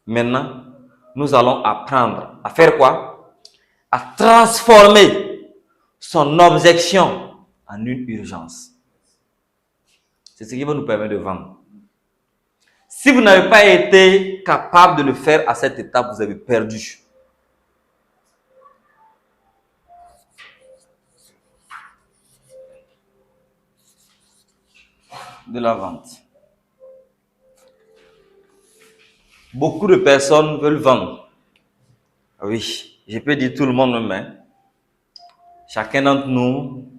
Maintenant, nous allons apprendre à faire quoi? À transformer son objection en une urgence. C'est ce qui va nous permettre de vendre. Si vous n'avez pas été capable de le faire à cette étape, vous avez perdu. De la vente. Beaucoup de personnes veulent vendre. Oui, je peux dire tout le monde, mais chacun d'entre nous,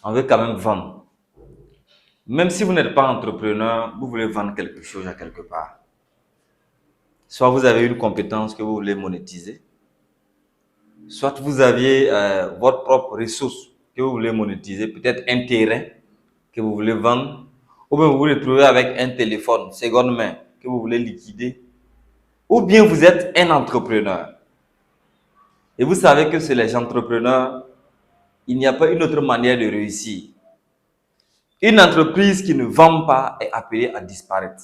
on veut quand même vendre. Même si vous n'êtes pas entrepreneur, vous voulez vendre quelque chose à quelque part. Soit vous avez une compétence que vous voulez monétiser, soit vous aviez votre propre ressource que vous voulez monétiser, peut-être un terrain que vous voulez vendre, ou bien vous vous retrouvez avec un téléphone seconde main que vous voulez liquider, ou bien vous êtes un entrepreneur. Et vous savez que chez les entrepreneurs, il n'y a pas une autre manière de réussir. Une entreprise qui ne vend pas est appelée à disparaître.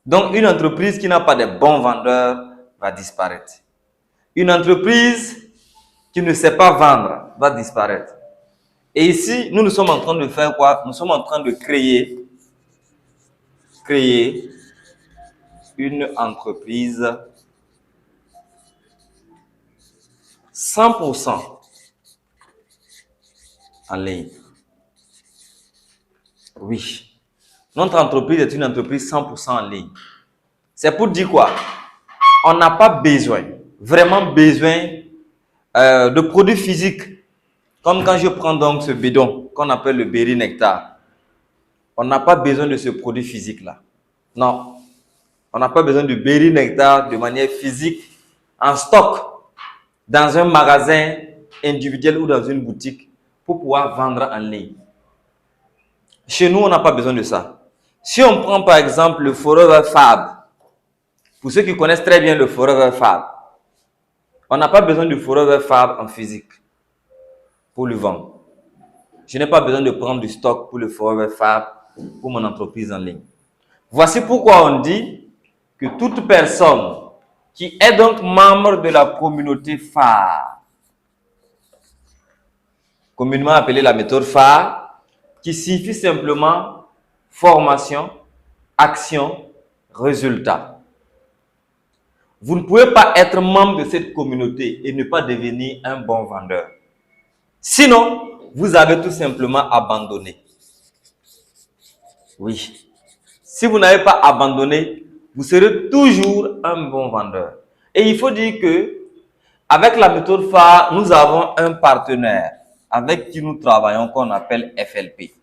Donc, une entreprise qui n'a pas de bons vendeurs va disparaître. Une entreprise qui ne sait pas vendre va disparaître. Et ici, nous sommes en train de faire quoi? Nous sommes en train de créer une entreprise 100% en ligne. Oui. Notre entreprise est une entreprise 100% en ligne. C'est pour dire quoi? On n'a pas besoin, vraiment besoin de produits physiques. Comme quand je prends donc ce bidon qu'on appelle le Berry Nectar. On n'a pas besoin de ce produit physique-là. Non. On n'a pas besoin de Berry Nectar de manière physique en stock dans un magasin individuel ou dans une boutique pour pouvoir vendre en ligne. Chez nous, on n'a pas besoin de ça. Si on prend par exemple le Forever Fab, pour ceux qui connaissent très bien le Forever Fab, on n'a pas besoin du Forever Fab en physique pour le vendre. Je n'ai pas besoin de prendre du stock pour le Forever Fab pour mon entreprise en ligne. Voici pourquoi on dit que toute personne qui est donc membre de la communauté phare, communément appelée la méthode phare, qui signifie simplement formation, action, résultat. Vous ne pouvez pas être membre de cette communauté et ne pas devenir un bon vendeur. Sinon, vous avez tout simplement abandonné. Oui. Si vous n'avez pas abandonné, vous serez toujours un bon vendeur. Et il faut dire que, avec la méthode phare, nous avons un partenaire avec qui nous travaillons qu'on appelle FLP.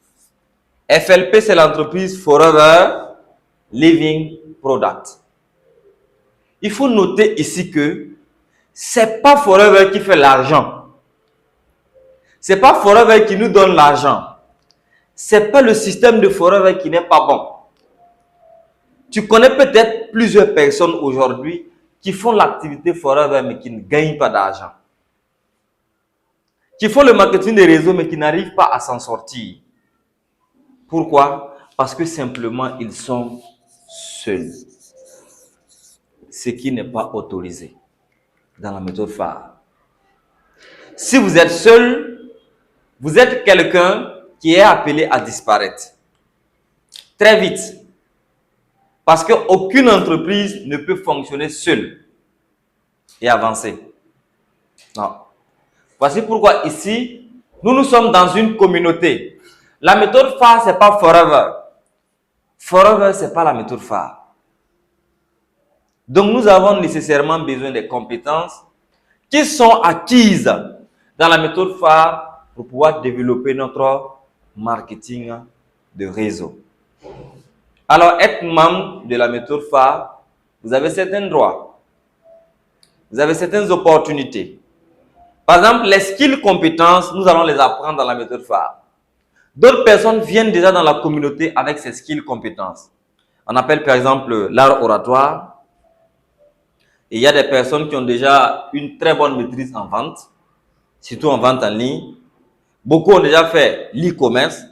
FLP, c'est l'entreprise Forever Living Product. Il faut noter ici que c'est pas Forever qui fait l'argent. C'est pas Forever qui nous donne l'argent. C'est pas le système de Forever qui n'est pas bon. Tu connais peut-être plusieurs personnes aujourd'hui qui font l'activité Forever mais qui ne gagnent pas d'argent. Qui font le marketing des réseaux mais qui n'arrivent pas à s'en sortir. Pourquoi? Parce que simplement ils sont seuls. Ce qui n'est pas autorisé dans la méthode phare. Si vous êtes seul, vous êtes quelqu'un qui est appelé à disparaître. Très vite. Parce qu'aucune entreprise ne peut fonctionner seule et avancer. Non. Voici pourquoi ici, nous sommes dans une communauté. La méthode phare, ce n'est pas Forever. Forever, ce n'est pas la méthode phare. Donc, nous avons nécessairement besoin des compétences qui sont acquises dans la méthode phare pour pouvoir développer notre marketing de réseau. Alors, être membre de la méthode phare, vous avez certains droits. Vous avez certaines opportunités. Par exemple, les skills compétences, nous allons les apprendre dans la méthode phare. D'autres personnes viennent déjà dans la communauté avec ces skills compétences. On appelle par exemple l'art oratoire. Et il y a des personnes qui ont déjà une très bonne maîtrise en vente, surtout en vente en ligne. Beaucoup ont déjà fait l'e-commerce.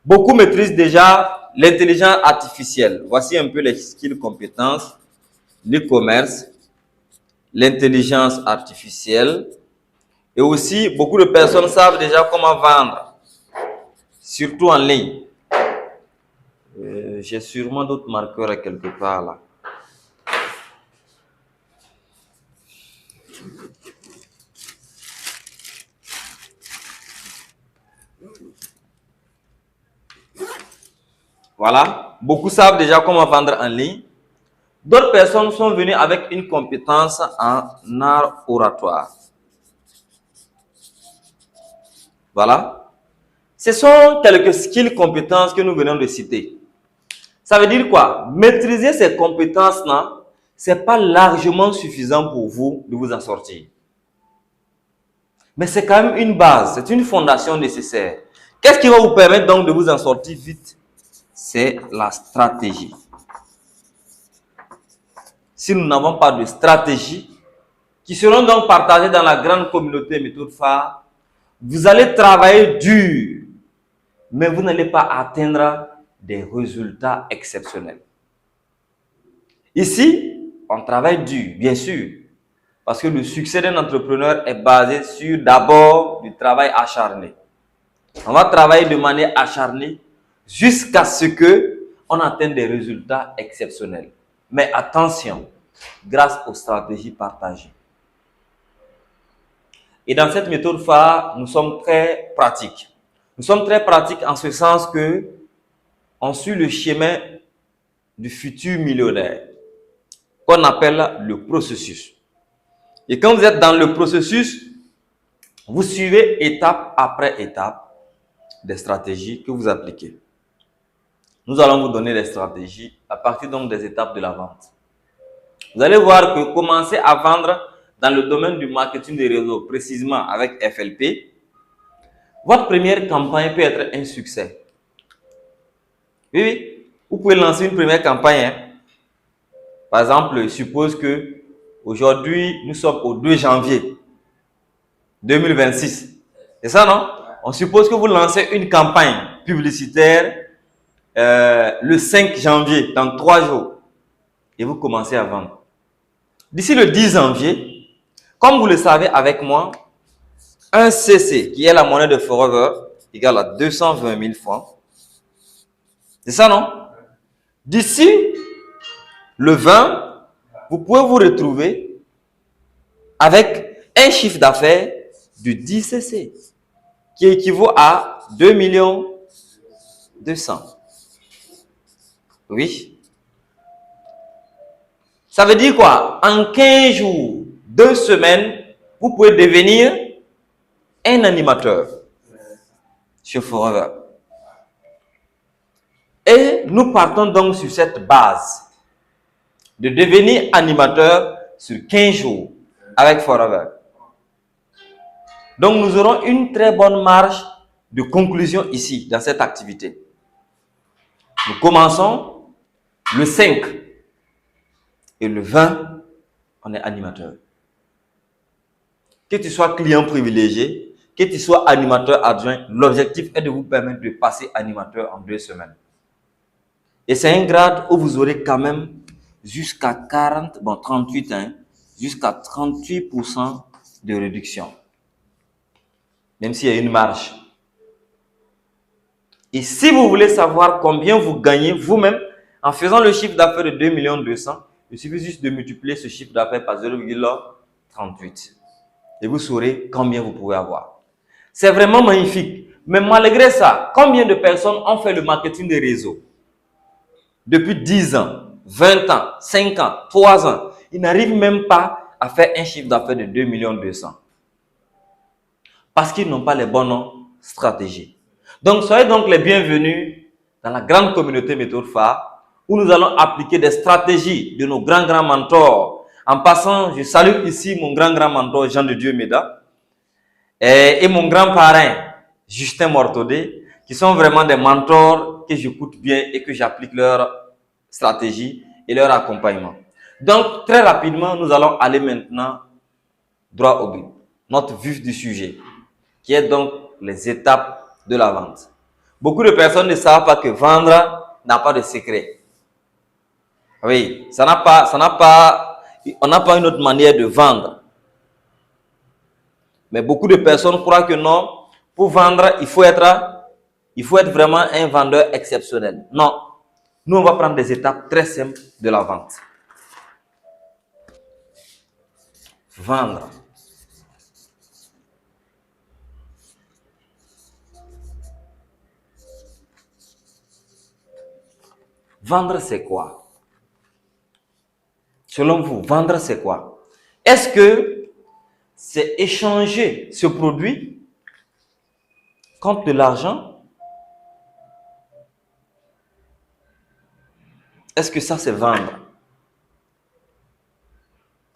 Beaucoup maîtrisent déjà l'intelligence artificielle. Voici un peu les skills compétences l'e-commerce, l'intelligence artificielle et aussi beaucoup de personnes savent déjà comment vendre, surtout en ligne. J'ai sûrement d'autres marqueurs quelque part là. Voilà, beaucoup savent déjà comment vendre en ligne. D'autres personnes sont venues avec une compétence en art oratoire. Voilà. Ce sont quelques skills, compétences que nous venons de citer. Ça veut dire quoi? Maîtriser ces compétences-là, ce n'est pas largement suffisant pour vous de vous en sortir. Mais c'est quand même une base, c'est une fondation nécessaire. Qu'est-ce qui va vous permettre donc de vous en sortir vite? C'est la stratégie. Si nous n'avons pas de stratégie, qui seront donc partagées dans la grande communauté méthode phare, vous allez travailler dur, mais vous n'allez pas atteindre des résultats exceptionnels. Ici, on travaille dur, bien sûr, parce que le succès d'un entrepreneur est basé sur d'abord du travail acharné. On va travailler de manière acharnée jusqu'à ce qu'on atteigne des résultats exceptionnels. Mais attention, grâce aux stratégies partagées. Et dans cette méthode phare, nous sommes très pratiques. Nous sommes très pratiques en ce sens que on suit le chemin du futur millionnaire, qu'on appelle le processus. Et quand vous êtes dans le processus, vous suivez étape après étape des stratégies que vous appliquez. Nous allons vous donner des stratégies à partir donc des étapes de la vente. Vous allez voir que commencer à vendre dans le domaine du marketing des réseaux, précisément avec FLP, votre première campagne peut être un succès. Oui, vous pouvez lancer une première campagne. Par exemple, je suppose que aujourd'hui, nous sommes au 2 janvier 2026. C'est ça, non? On suppose que vous lancez une campagne publicitaire le 5 janvier, dans 3 jours, et vous commencez à vendre. D'ici le 10 janvier, comme vous le savez avec moi, un CC, qui est la monnaie de Forever, égale à 220 000 francs. C'est ça, non? D'ici le 20, vous pouvez vous retrouver avec un chiffre d'affaires de 10 CC, qui équivaut à 2 200 000. Oui. Ça veut dire quoi? En 15 jours, 2 semaines, vous pouvez devenir un animateur sur Forever. Et nous partons donc sur cette base de devenir animateur sur 15 jours avec Forever. Donc nous aurons une très bonne marge de conclusion ici, dans cette activité. Nous commençons le 5 et le 20, on est animateur. Que tu sois client privilégié, que tu sois animateur adjoint, l'objectif est de vous permettre de passer animateur en 2 semaines. Et c'est un grade où vous aurez quand même jusqu'à 38, jusqu'à 38% de réduction. Même s'il y a une marge. Et si vous voulez savoir combien vous gagnez vous-même en faisant le chiffre d'affaires de 2 200 000, il suffit juste de multiplier ce chiffre d'affaires par 0,38. Et vous saurez combien vous pouvez avoir. C'est vraiment magnifique. Mais malgré ça, combien de personnes ont fait le marketing des réseaux? Depuis 10 ans, 20 ans, 5 ans, 3 ans, ils n'arrivent même pas à faire un chiffre d'affaires de 2 200 000. Parce qu'ils n'ont pas les bonnes stratégies. Donc, soyez donc les bienvenus dans la grande communauté méthode phare où nous allons appliquer des stratégies de nos grands mentors. En passant, je salue ici mon grand mentor Jean de Dieu Méda et mon grand parrain Justin Mortodé, qui sont vraiment des mentors que j'écoute bien et que j'applique leur stratégie et leur accompagnement. Donc, très rapidement, nous allons aller maintenant droit au but, notre vif du sujet, qui est donc les étapes de la vente. Beaucoup de personnes ne savent pas que vendre n'a pas de secret. Oui, on n'a pas une autre manière de vendre. Mais beaucoup de personnes croient que non, pour vendre, il faut être vraiment un vendeur exceptionnel. Non, nous on va prendre des étapes très simples de la vente. Vendre. Vendre, c'est quoi? Selon vous, vendre, c'est quoi? Est-ce que c'est échanger ce produit contre de l'argent? Est-ce que ça, c'est vendre?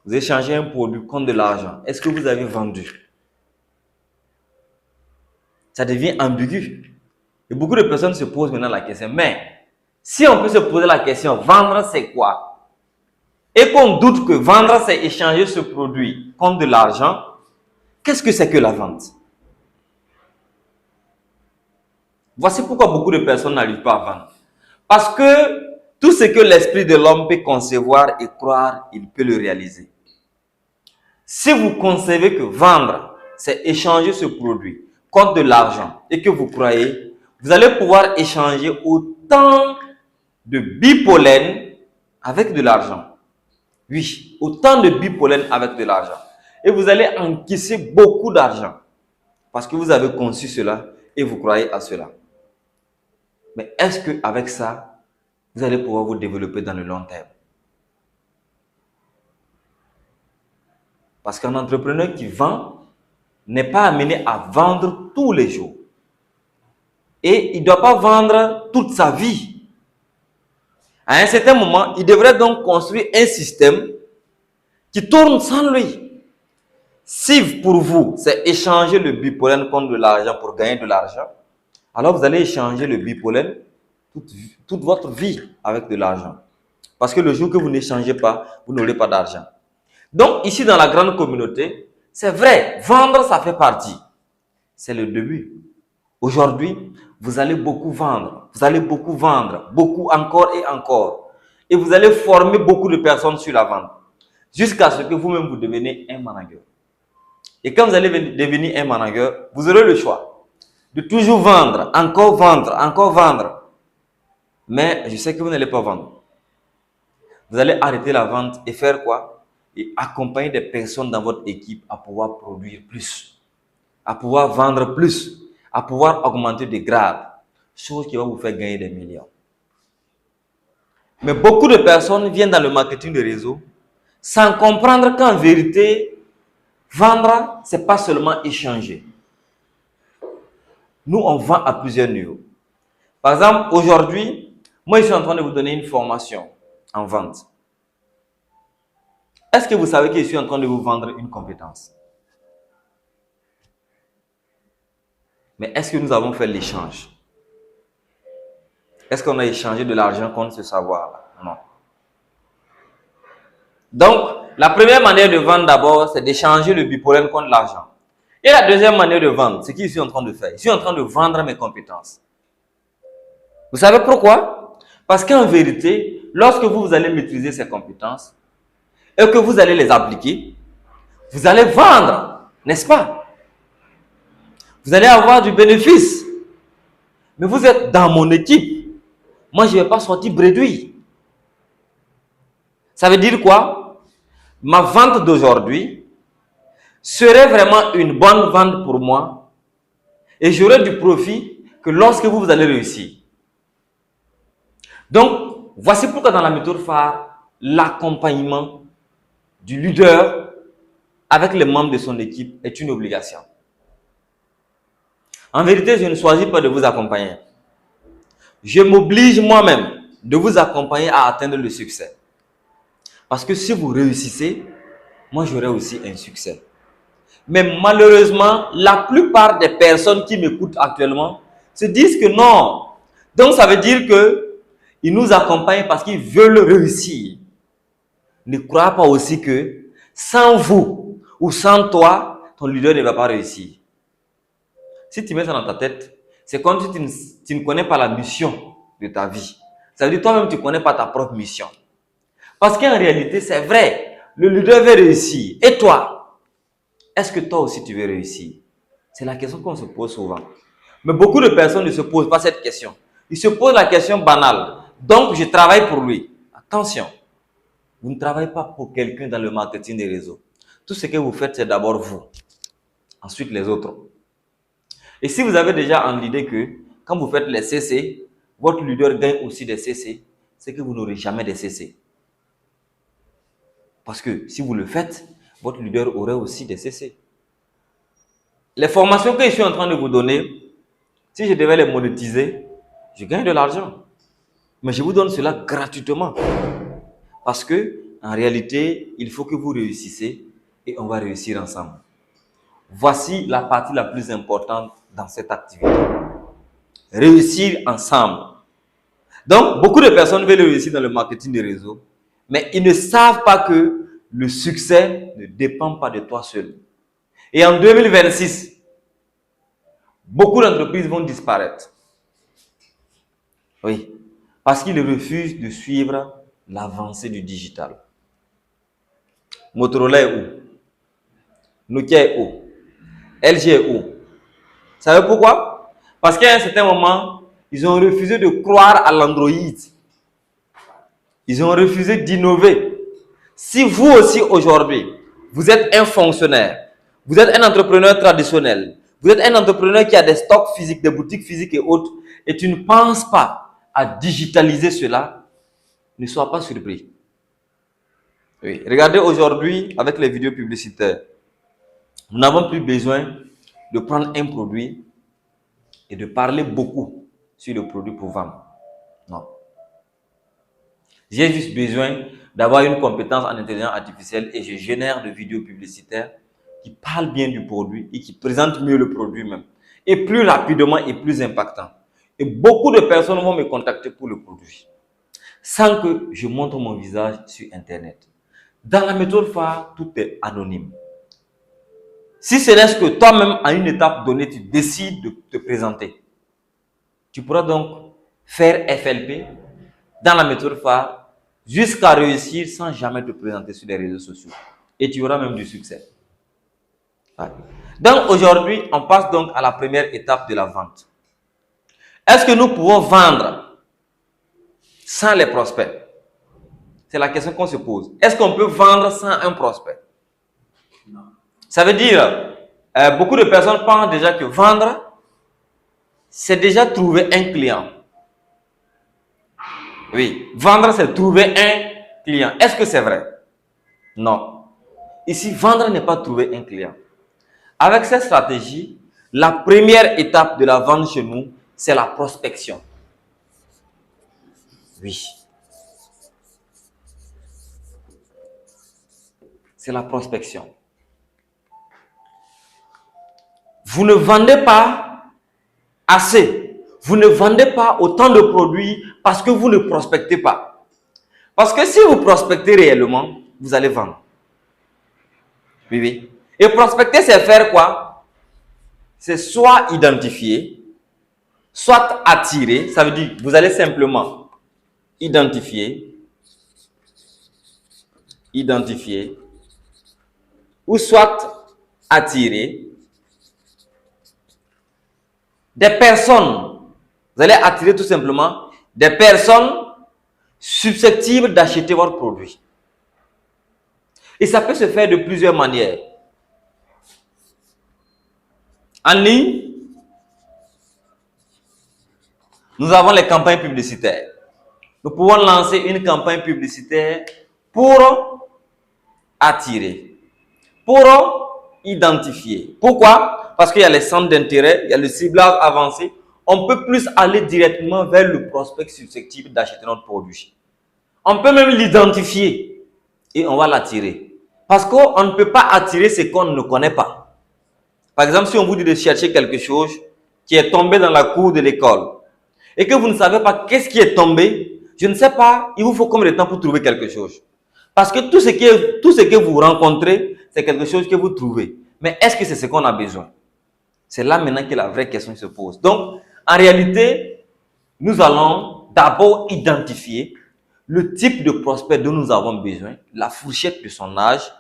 Vous échangez un produit contre de l'argent. Est-ce que vous avez vendu? Ça devient ambigu. Et beaucoup de personnes se posent maintenant la question. Mais si on peut se poser la question, vendre, c'est quoi? Et qu'on doute que vendre, c'est échanger ce produit contre de l'argent, qu'est-ce que c'est que la vente? Voici pourquoi beaucoup de personnes n'arrivent pas à vendre. Parce que tout ce que l'esprit de l'homme peut concevoir et croire, il peut le réaliser. Si vous concevez que vendre, c'est échanger ce produit contre de l'argent et que vous croyez, vous allez pouvoir échanger autant de bipolène avec de l'argent. Oui, autant de bipolène avec de l'argent. Et vous allez encaisser beaucoup d'argent parce que vous avez conçu cela et vous croyez à cela. Mais est-ce qu'avec ça, vous allez pouvoir vous développer dans le long terme? Parce qu'un entrepreneur qui vend n'est pas amené à vendre tous les jours. Et il ne doit pas vendre toute sa vie. À un certain moment, il devrait donc construire un système qui tourne sans lui. Si pour vous, c'est échanger le bipolène contre de l'argent pour gagner de l'argent, alors vous allez échanger le bipolène toute votre vie avec de l'argent. Parce que le jour que vous n'échangez pas, vous n'aurez pas d'argent. Donc, ici dans la grande communauté, c'est vrai, vendre, ça fait partie. C'est le début. Aujourd'hui, vous allez beaucoup vendre. Vous allez beaucoup vendre. Beaucoup encore et encore. Et vous allez former beaucoup de personnes sur la vente. Jusqu'à ce que vous-même vous deveniez un manager. Et quand vous allez devenir un manager, vous aurez le choix de toujours vendre, encore vendre, encore vendre. Mais je sais que vous n'allez pas vendre. Vous allez arrêter la vente et faire quoi? Et accompagner des personnes dans votre équipe à pouvoir produire plus, à pouvoir vendre plus, à pouvoir augmenter de grades, chose qui va vous faire gagner des millions. Mais beaucoup de personnes viennent dans le marketing de réseau sans comprendre qu'en vérité, vendre, ce n'est pas seulement échanger. Nous, on vend à plusieurs niveaux. Par exemple, aujourd'hui, moi, je suis en train de vous donner une formation en vente. Est-ce que vous savez que je suis en train de vous vendre une compétence? Mais est-ce que nous avons fait l'échange? Est-ce qu'on a échangé de l'argent contre ce savoir? Non. Donc, la première manière de vendre d'abord, c'est d'échanger le bipolène contre l'argent. Et la deuxième manière de vendre, c'est ce que je suis en train de faire. Je suis en train de vendre mes compétences. Vous savez pourquoi? Parce qu'en vérité, lorsque vous allez maîtriser ces compétences et que vous allez les appliquer, vous allez vendre, n'est-ce pas? Vous allez avoir du bénéfice. Mais vous êtes dans mon équipe. Moi, je ne vais pas sortir bredouille. Ça veut dire quoi? Ma vente d'aujourd'hui serait vraiment une bonne vente pour moi et j'aurai du profit que lorsque vous allez réussir. Donc, voici pourquoi dans la méthode phare, l'accompagnement du leader avec les membres de son équipe est une obligation. En vérité, je ne choisis pas de vous accompagner. Je m'oblige moi-même de vous accompagner à atteindre le succès. Parce que si vous réussissez, moi j'aurai aussi un succès. Mais malheureusement, la plupart des personnes qui m'écoutent actuellement se disent que non. Donc ça veut dire qu'ils nous accompagnent parce qu'ils veulent réussir. Ne crois pas aussi que sans vous ou sans toi, ton leader ne va pas réussir. Si tu mets ça dans ta tête, c'est comme si tu ne connais pas la mission de ta vie. Ça veut dire toi-même tu ne connais pas ta propre mission. Parce qu'en réalité, c'est vrai, le leader veut réussir. Et toi, est-ce que toi aussi tu veux réussir? C'est la question qu'on se pose souvent. Mais beaucoup de personnes ne se posent pas cette question. Ils se posent la question banale. Donc, je travaille pour lui. Attention, vous ne travaillez pas pour quelqu'un dans le marketing des réseaux. Tout ce que vous faites, c'est d'abord vous. Ensuite, les autres. Et si vous avez déjà en l'idée que quand vous faites les CC, votre leader gagne aussi des CC, c'est que vous n'aurez jamais des CC. Parce que si vous le faites, votre leader aurait aussi des CC. Les formations que je suis en train de vous donner, si je devais les monétiser, je gagne de l'argent. Mais je vous donne cela gratuitement. Parce que, en réalité, il faut que vous réussissiez et on va réussir ensemble. Voici la partie la plus importante dans cette activité. Réussir ensemble. Donc, beaucoup de personnes veulent réussir dans le marketing des réseaux, mais ils ne savent pas que le succès ne dépend pas de toi seul. Et en 2026, beaucoup d'entreprises vont disparaître. Oui, parce qu'ils refusent de suivre l'avancée du digital. Motorola est où? Nokia est où? LG est où? Vous savez pourquoi? Parce qu'à un certain moment, ils ont refusé de croire à l'Android. Ils ont refusé d'innover. Si vous aussi aujourd'hui, vous êtes un fonctionnaire, vous êtes un entrepreneur traditionnel, vous êtes un entrepreneur qui a des stocks physiques, des boutiques physiques et autres, et tu ne penses pas à digitaliser cela, ne sois pas surpris. Oui. Regardez aujourd'hui avec les vidéos publicitaires, nous n'avons plus besoin de prendre un produit et de parler beaucoup sur le produit pour vendre. Non. J'ai juste besoin d'avoir une compétence en intelligence artificielle et je génère des vidéos publicitaires qui parlent bien du produit et qui présentent mieux le produit même. Et plus rapidement et plus impactant. Et beaucoup de personnes vont me contacter pour le produit. Sans que je montre mon visage sur Internet. Dans la méthode phare, tout est anonyme. Si ce n'est que toi-même, à une étape donnée, tu décides de te présenter. Tu pourras donc faire FLP dans la méthode phare jusqu'à réussir sans jamais te présenter sur les réseaux sociaux. Et tu auras même du succès. Ouais. Donc aujourd'hui, on passe donc à la première étape de la vente. Est-ce que nous pouvons vendre sans les prospects? C'est la question qu'on se pose. Est-ce qu'on peut vendre sans un prospect? Non. Ça veut dire, beaucoup de personnes pensent déjà que vendre, c'est déjà trouver un client. Oui, vendre, c'est trouver un client. Est-ce que c'est vrai? Non. Ici, vendre n'est pas trouver un client. Avec cette stratégie, la première étape de la vente chez nous, c'est la prospection. Oui. C'est la prospection. Vous ne vendez pas assez. Vous ne vendez pas autant de produits parce que vous ne prospectez pas. Parce que si vous prospectez réellement, vous allez vendre. Oui, oui. Et prospecter, c'est faire quoi? C'est soit identifier, soit attirer. Ça veut dire, vous allez simplement identifier, ou soit attirer des personnes. Vous allez attirer tout simplement des personnes susceptibles d'acheter votre produit. Et ça peut se faire de plusieurs manières. En ligne, nous avons les campagnes publicitaires. Nous pouvons lancer une campagne publicitaire pour attirer, pour identifier. Pourquoi? Parce qu'il y a les centres d'intérêt, il y a le ciblage avancé. On peut plus aller directement vers le prospect susceptible d'acheter notre produit. On peut même l'identifier et on va l'attirer. Parce qu'on ne peut pas attirer ce qu'on ne connaît pas. Par exemple, si on vous dit de chercher quelque chose qui est tombé dans la cour de l'école et que vous ne savez pas qu'est-ce qui est tombé, je ne sais pas, il vous faut combien de temps pour trouver quelque chose. Parce que tout ce que vous rencontrez, c'est quelque chose que vous trouvez. Mais est-ce que c'est ce qu'on a besoin? C'est là maintenant que la vraie question se pose. Donc, en réalité, nous allons d'abord identifier le type de prospect dont nous avons besoin, la fourchette de son âge,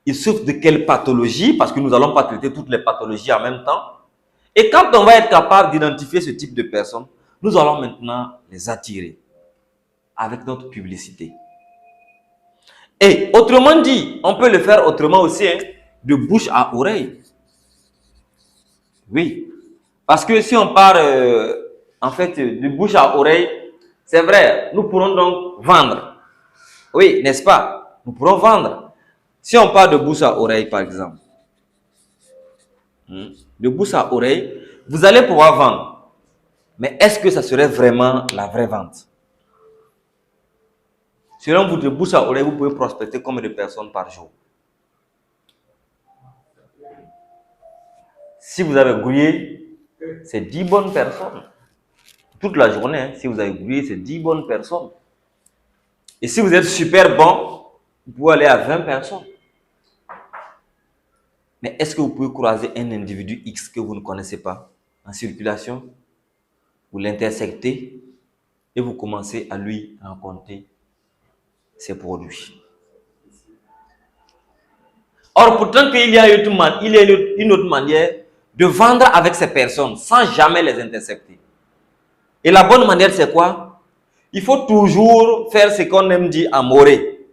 il souffre de quelle pathologie, parce que nous n'allons pas traiter toutes les pathologies en même temps. Et quand on va être capable d'identifier ce type de personnes, nous allons maintenant les attirer avec notre publicité. Et autrement dit, on peut le faire autrement aussi, hein, de bouche à oreille. Oui, parce que si on part en fait de bouche à oreille, c'est vrai, nous pourrons donc vendre. Oui, n'est-ce pas? Nous pourrons vendre. Si on part de bouche à oreille, par exemple, de bouche à oreille, vous allez pouvoir vendre. Mais est-ce que ça serait vraiment la vraie vente? Selon vous, de bouche à oreille, vous pouvez prospecter combien de personnes par jour? Si vous avez grouillé, c'est 10 bonnes personnes. Toute la journée, hein, si vous avez grouillé, c'est 10 bonnes personnes. Et si vous êtes super bon, vous pouvez aller à 20 personnes. Mais est-ce que vous pouvez croiser un individu X que vous ne connaissez pas en circulation? Vous l'intersectez et vous commencez à lui raconter ses produits. Or, pourtant qu'il y a une autre manière de vendre avec ces personnes sans jamais les intercepter. Et la bonne manière, c'est quoi? Il faut toujours faire ce qu'on aime dire en morée.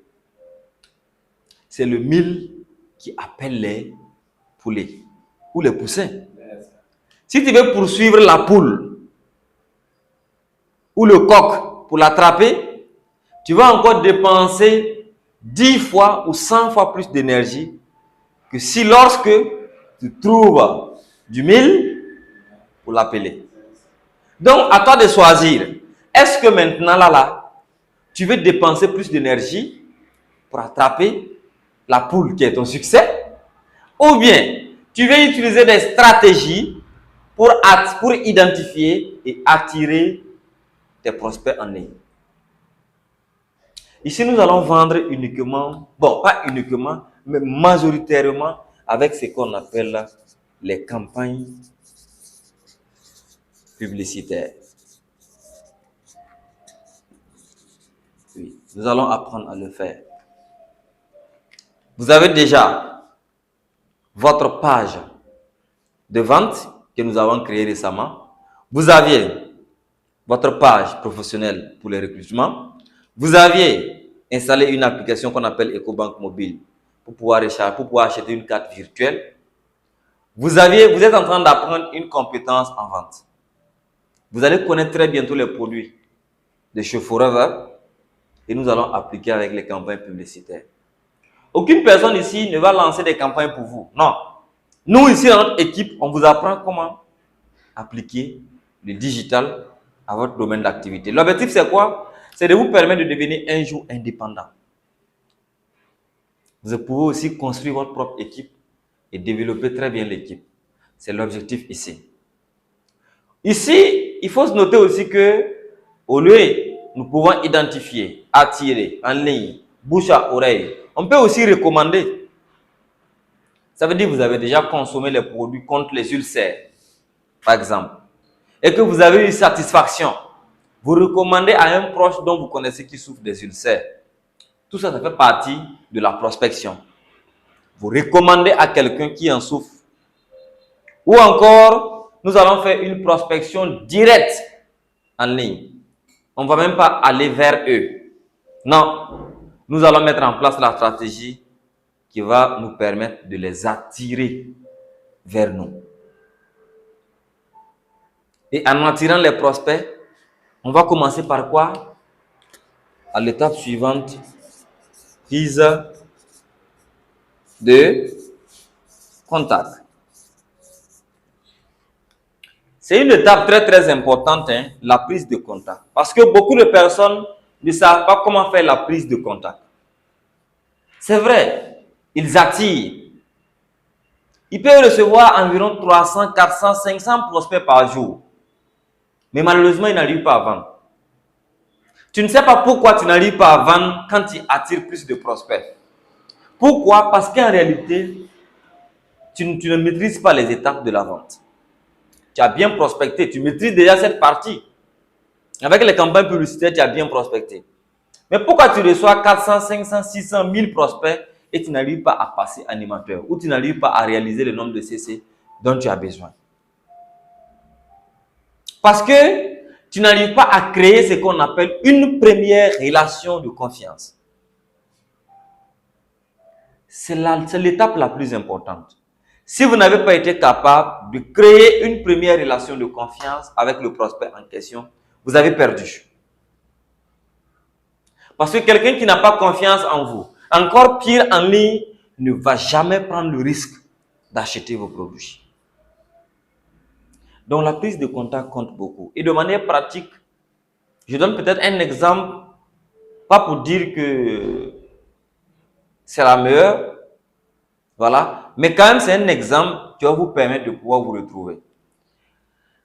C'est le mille qui appelle les poulets ou les poussins. Si tu veux poursuivre la poule ou le coq pour l'attraper, tu vas encore dépenser 10 fois ou 100 fois plus d'énergie que si lorsque tu trouves du mille pour l'appeler. Donc, à toi de choisir. Est-ce que maintenant, tu veux dépenser plus d'énergie pour attraper la poule qui est ton succès? Ou bien, tu veux utiliser des stratégies pour identifier et attirer tes prospects en ligne? Ici, nous allons vendre uniquement, bon, pas uniquement, mais majoritairement avec ce qu'on appelle les campagnes publicitaires. Oui, nous allons apprendre à le faire. Vous avez déjà votre page de vente que nous avons créée récemment. Vous aviez votre page professionnelle pour les recrutements. Vous aviez installé une application qu'on appelle EcoBank Mobile pour pouvoir acheter une carte virtuelle. Vous êtes en train d'apprendre une compétence en vente. Vous allez connaître très bientôt les produits de chez Forever et nous allons appliquer avec les campagnes publicitaires. Aucune personne ici ne va lancer des campagnes pour vous. Non. Nous, ici, dans notre équipe, on vous apprend comment appliquer le digital à votre domaine d'activité. L'objectif, c'est quoi? C'est de vous permettre de devenir un jour indépendant. Vous pouvez aussi construire votre propre équipe et développer très bien l'équipe. C'est l'objectif ici. Ici, il faut se noter aussi que, au lieu, nous pouvons identifier, attirer en ligne, bouche à oreille. On peut aussi recommander. Ça veut dire que vous avez déjà consommé les produits contre les ulcères, par exemple, et que vous avez eu satisfaction. Vous recommandez à un proche dont vous connaissez qui souffre des ulcères. Tout ça, ça fait partie de la prospection. Vous recommandez à quelqu'un qui en souffre. Ou encore, nous allons faire une prospection directe en ligne. On ne va même pas aller vers eux. Non, nous allons mettre en place la stratégie qui va nous permettre de les attirer vers nous. Et en attirant les prospects, on va commencer par quoi? À l'étape suivante, prise de contact. C'est une étape très très importante, hein, la prise de contact. Parce que beaucoup de personnes ne savent pas comment faire la prise de contact. C'est vrai, ils attirent. Ils peuvent recevoir environ 300, 400, 500 prospects par jour. Mais malheureusement, ils n'arrivent pas à vendre. Tu ne sais pas pourquoi tu n'arrives pas à vendre quand tu attires plus de prospects. Pourquoi? Parce qu'en réalité, tu ne maîtrises pas les étapes de la vente. Tu as bien prospecté, tu maîtrises déjà cette partie. Avec les campagnes publicitaires, tu as bien prospecté. Mais pourquoi tu reçois 400, 500, 600, 1000 prospects et tu n'arrives pas à passer animateur ou tu n'arrives pas à réaliser le nombre de CC dont tu as besoin? Parce que tu n'arrives pas à créer ce qu'on appelle une première relation de confiance. C'est l'étape la plus importante. Si vous n'avez pas été capable de créer une première relation de confiance avec le prospect en question, vous avez perdu. Parce que quelqu'un qui n'a pas confiance en vous, encore pire en ligne, ne va jamais prendre le risque d'acheter vos produits. Donc la prise de contact compte beaucoup. Et de manière pratique, je donne peut-être un exemple, pas pour dire que c'est la meilleure, voilà, mais quand même c'est un exemple qui va vous permettre de pouvoir vous retrouver.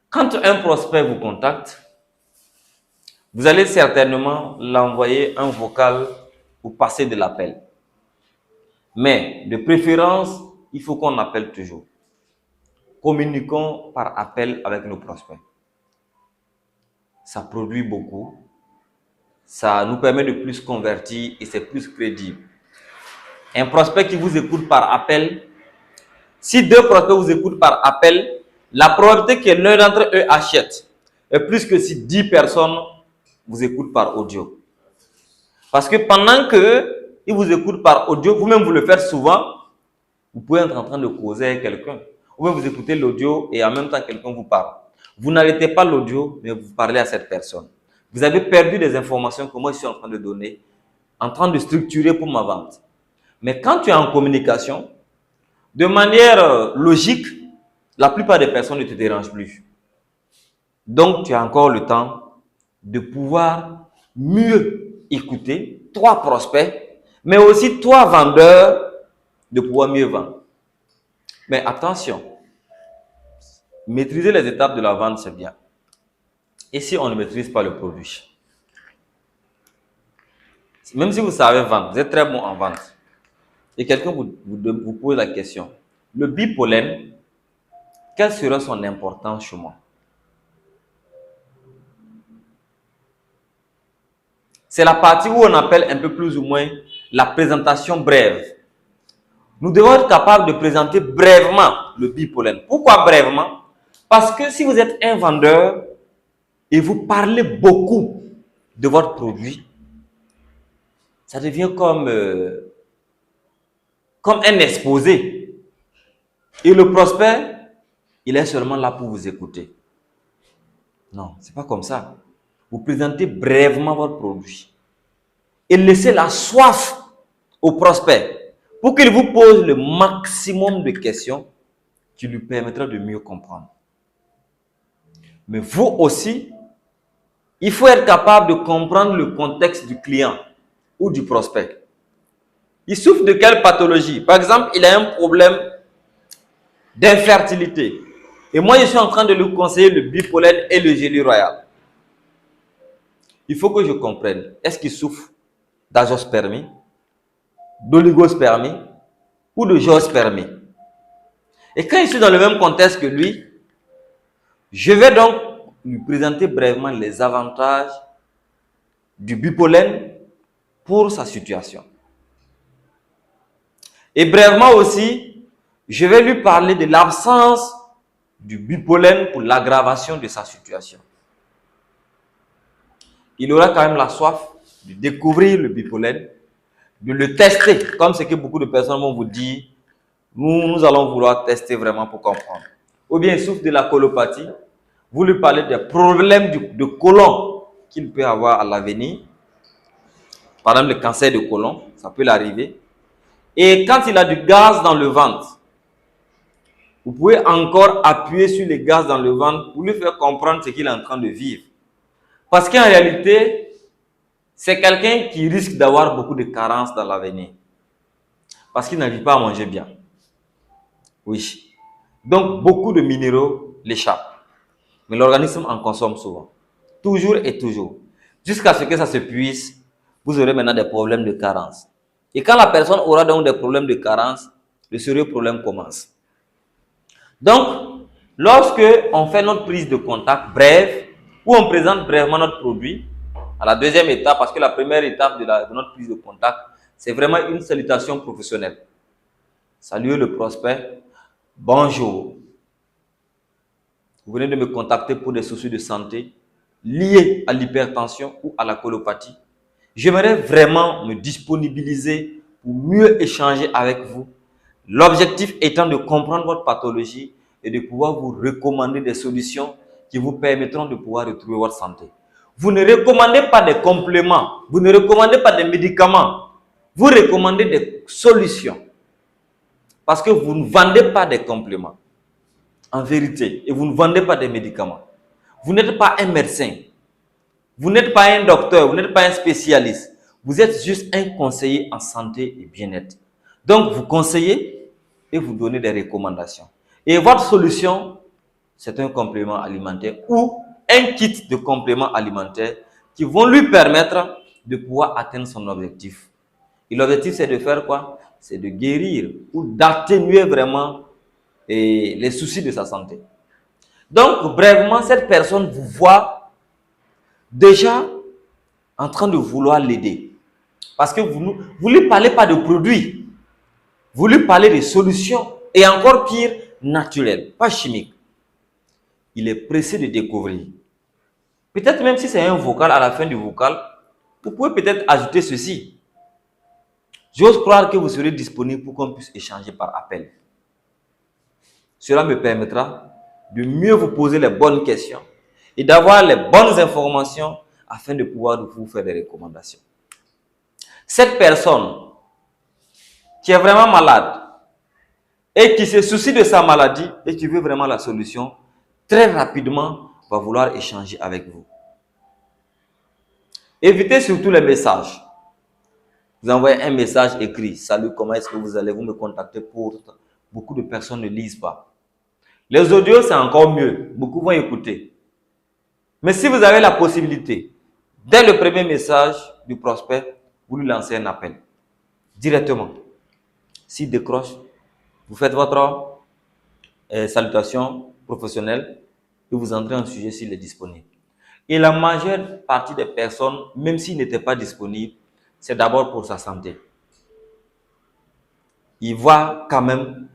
Quand un prospect vous contacte, vous allez certainement l'envoyer un vocal ou passer de l'appel. Mais de préférence, il faut qu'on appelle toujours. Communiquons par appel avec nos prospects. Ça produit beaucoup. Ça nous permet de plus convertir et c'est plus crédible. Un prospect qui vous écoute par appel, si 2 prospects vous écoutent par appel, la probabilité que l'un d'entre eux achète est plus que si 10 personnes vous écoutent par audio. Parce que pendant qu'ils vous écoutent par audio, vous-même vous le faites souvent, vous pouvez être en train de causer avec quelqu'un. Ou bien vous écoutez l'audio et en même temps quelqu'un vous parle. Vous n'arrêtez pas l'audio, mais vous parlez à cette personne. Vous avez perdu des informations que moi je suis en train de donner, en train de structurer pour ma vente. Mais quand tu es en communication, de manière logique, la plupart des personnes ne te dérangent plus. Donc, tu as encore le temps de pouvoir mieux écouter, toi prospect, mais aussi toi vendeur, de pouvoir mieux vendre. Mais attention, maîtriser les étapes de la vente, c'est bien. Et si on ne maîtrise pas le produit? Même si vous savez vendre, vous êtes très bon en vente, et quelqu'un vous pose la question, le bipollen, quelle serait son importance chez moi? C'est la partie où on appelle un peu plus ou moins la présentation brève. Nous devons être capables de présenter brièvement le bipollen. Pourquoi brièvement? Parce que si vous êtes un vendeur et vous parlez beaucoup de votre produit, ça devient comme un exposé. Et le prospect, il est seulement là pour vous écouter. Non, ce n'est pas comme ça. Vous présentez brièvement votre produit et laissez la soif au prospect pour qu'il vous pose le maximum de questions qui lui permettra de mieux comprendre. Mais vous aussi, il faut être capable de comprendre le contexte du client ou du prospect. Il souffre de quelle pathologie? Par exemple, il a un problème d'infertilité. Et moi, je suis en train de lui conseiller le bipollen et le génie royal. Il faut que je comprenne, est-ce qu'il souffre d'azoospermie, d'oligospermie ou de zoospermie? Et quand je suis dans le même contexte que lui, je vais donc lui présenter brièvement les avantages du bipollen pour sa situation. Et brièvement aussi, je vais lui parler de l'absence du bipollen pour l'aggravation de sa situation. Il aura quand même la soif de découvrir le bipollen, de le tester, comme ce que beaucoup de personnes vont vous dire. Nous allons vouloir tester vraiment pour comprendre. Ou bien il souffre de la colopathie. Vous lui parlez des problèmes de côlon qu'il peut avoir à l'avenir. Par exemple, le cancer de côlon, ça peut l'arriver. Et quand il a du gaz dans le ventre, vous pouvez encore appuyer sur les gaz dans le ventre pour lui faire comprendre ce qu'il est en train de vivre. Parce qu'en réalité, c'est quelqu'un qui risque d'avoir beaucoup de carences dans l'avenir. Parce qu'il n'arrive pas à manger bien. Oui. Donc, beaucoup de minéraux l'échappent. Mais l'organisme en consomme souvent. Toujours et toujours. Jusqu'à ce que ça se puisse, vous aurez maintenant des problèmes de carence. Et quand la personne aura donc des problèmes de carence, le sérieux problème commence. Donc, lorsque on fait notre prise de contact brève, où on présente brièvement notre produit. À la deuxième étape, parce que la première étape de notre prise de contact, c'est vraiment une salutation professionnelle. Salut le prospect, bonjour. Vous venez de me contacter pour des soucis de santé liés à l'hypertension ou à la colopathie. J'aimerais vraiment me disponibiliser pour mieux échanger avec vous. L'objectif étant de comprendre votre pathologie et de pouvoir vous recommander des solutions qui vous permettront de pouvoir retrouver votre santé. Vous ne recommandez pas des compléments, vous ne recommandez pas des médicaments, vous recommandez des solutions. Parce que vous ne vendez pas des compléments, en vérité, et vous ne vendez pas des médicaments. Vous n'êtes pas un médecin, vous n'êtes pas un docteur, vous n'êtes pas un spécialiste. Vous êtes juste un conseiller en santé et bien-être. Donc, vous conseillez et vous donnez des recommandations. Et votre solution, c'est un complément alimentaire ou un kit de compléments alimentaires qui vont lui permettre de pouvoir atteindre son objectif. Et l'objectif, c'est de faire quoi? C'est de guérir ou d'atténuer vraiment les soucis de sa santé. Donc, brièvement, cette personne vous voit déjà en train de vouloir l'aider. Parce que vous ne lui parlez pas de produits. Vous lui parlez de solutions. Et encore pire, naturelles, pas chimiques. Il est pressé de découvrir. Peut-être même si c'est un vocal, à la fin du vocal, vous pouvez peut-être ajouter ceci. J'ose croire que vous serez disponible pour qu'on puisse échanger par appel. Cela me permettra de mieux vous poser les bonnes questions et d'avoir les bonnes informations afin de pouvoir vous faire des recommandations. Cette personne qui est vraiment malade et qui se soucie de sa maladie et qui veut vraiment la solution, très rapidement va vouloir échanger avec vous. Évitez surtout les messages. Vous envoyez un message écrit. Salut, comment est-ce que vous allez? Vous me contacter pour... Beaucoup de personnes ne lisent pas. Les audios, c'est encore mieux. Beaucoup vont écouter. Mais si vous avez la possibilité, dès le premier message du prospect, vous lui lancez un appel. Directement. S'il décroche, vous faites votre salutation professionnelle et vous entrez en sujet s'il est disponible. Et la majeure partie des personnes, même s'il n'était pas disponible, c'est d'abord pour sa santé. Il va quand même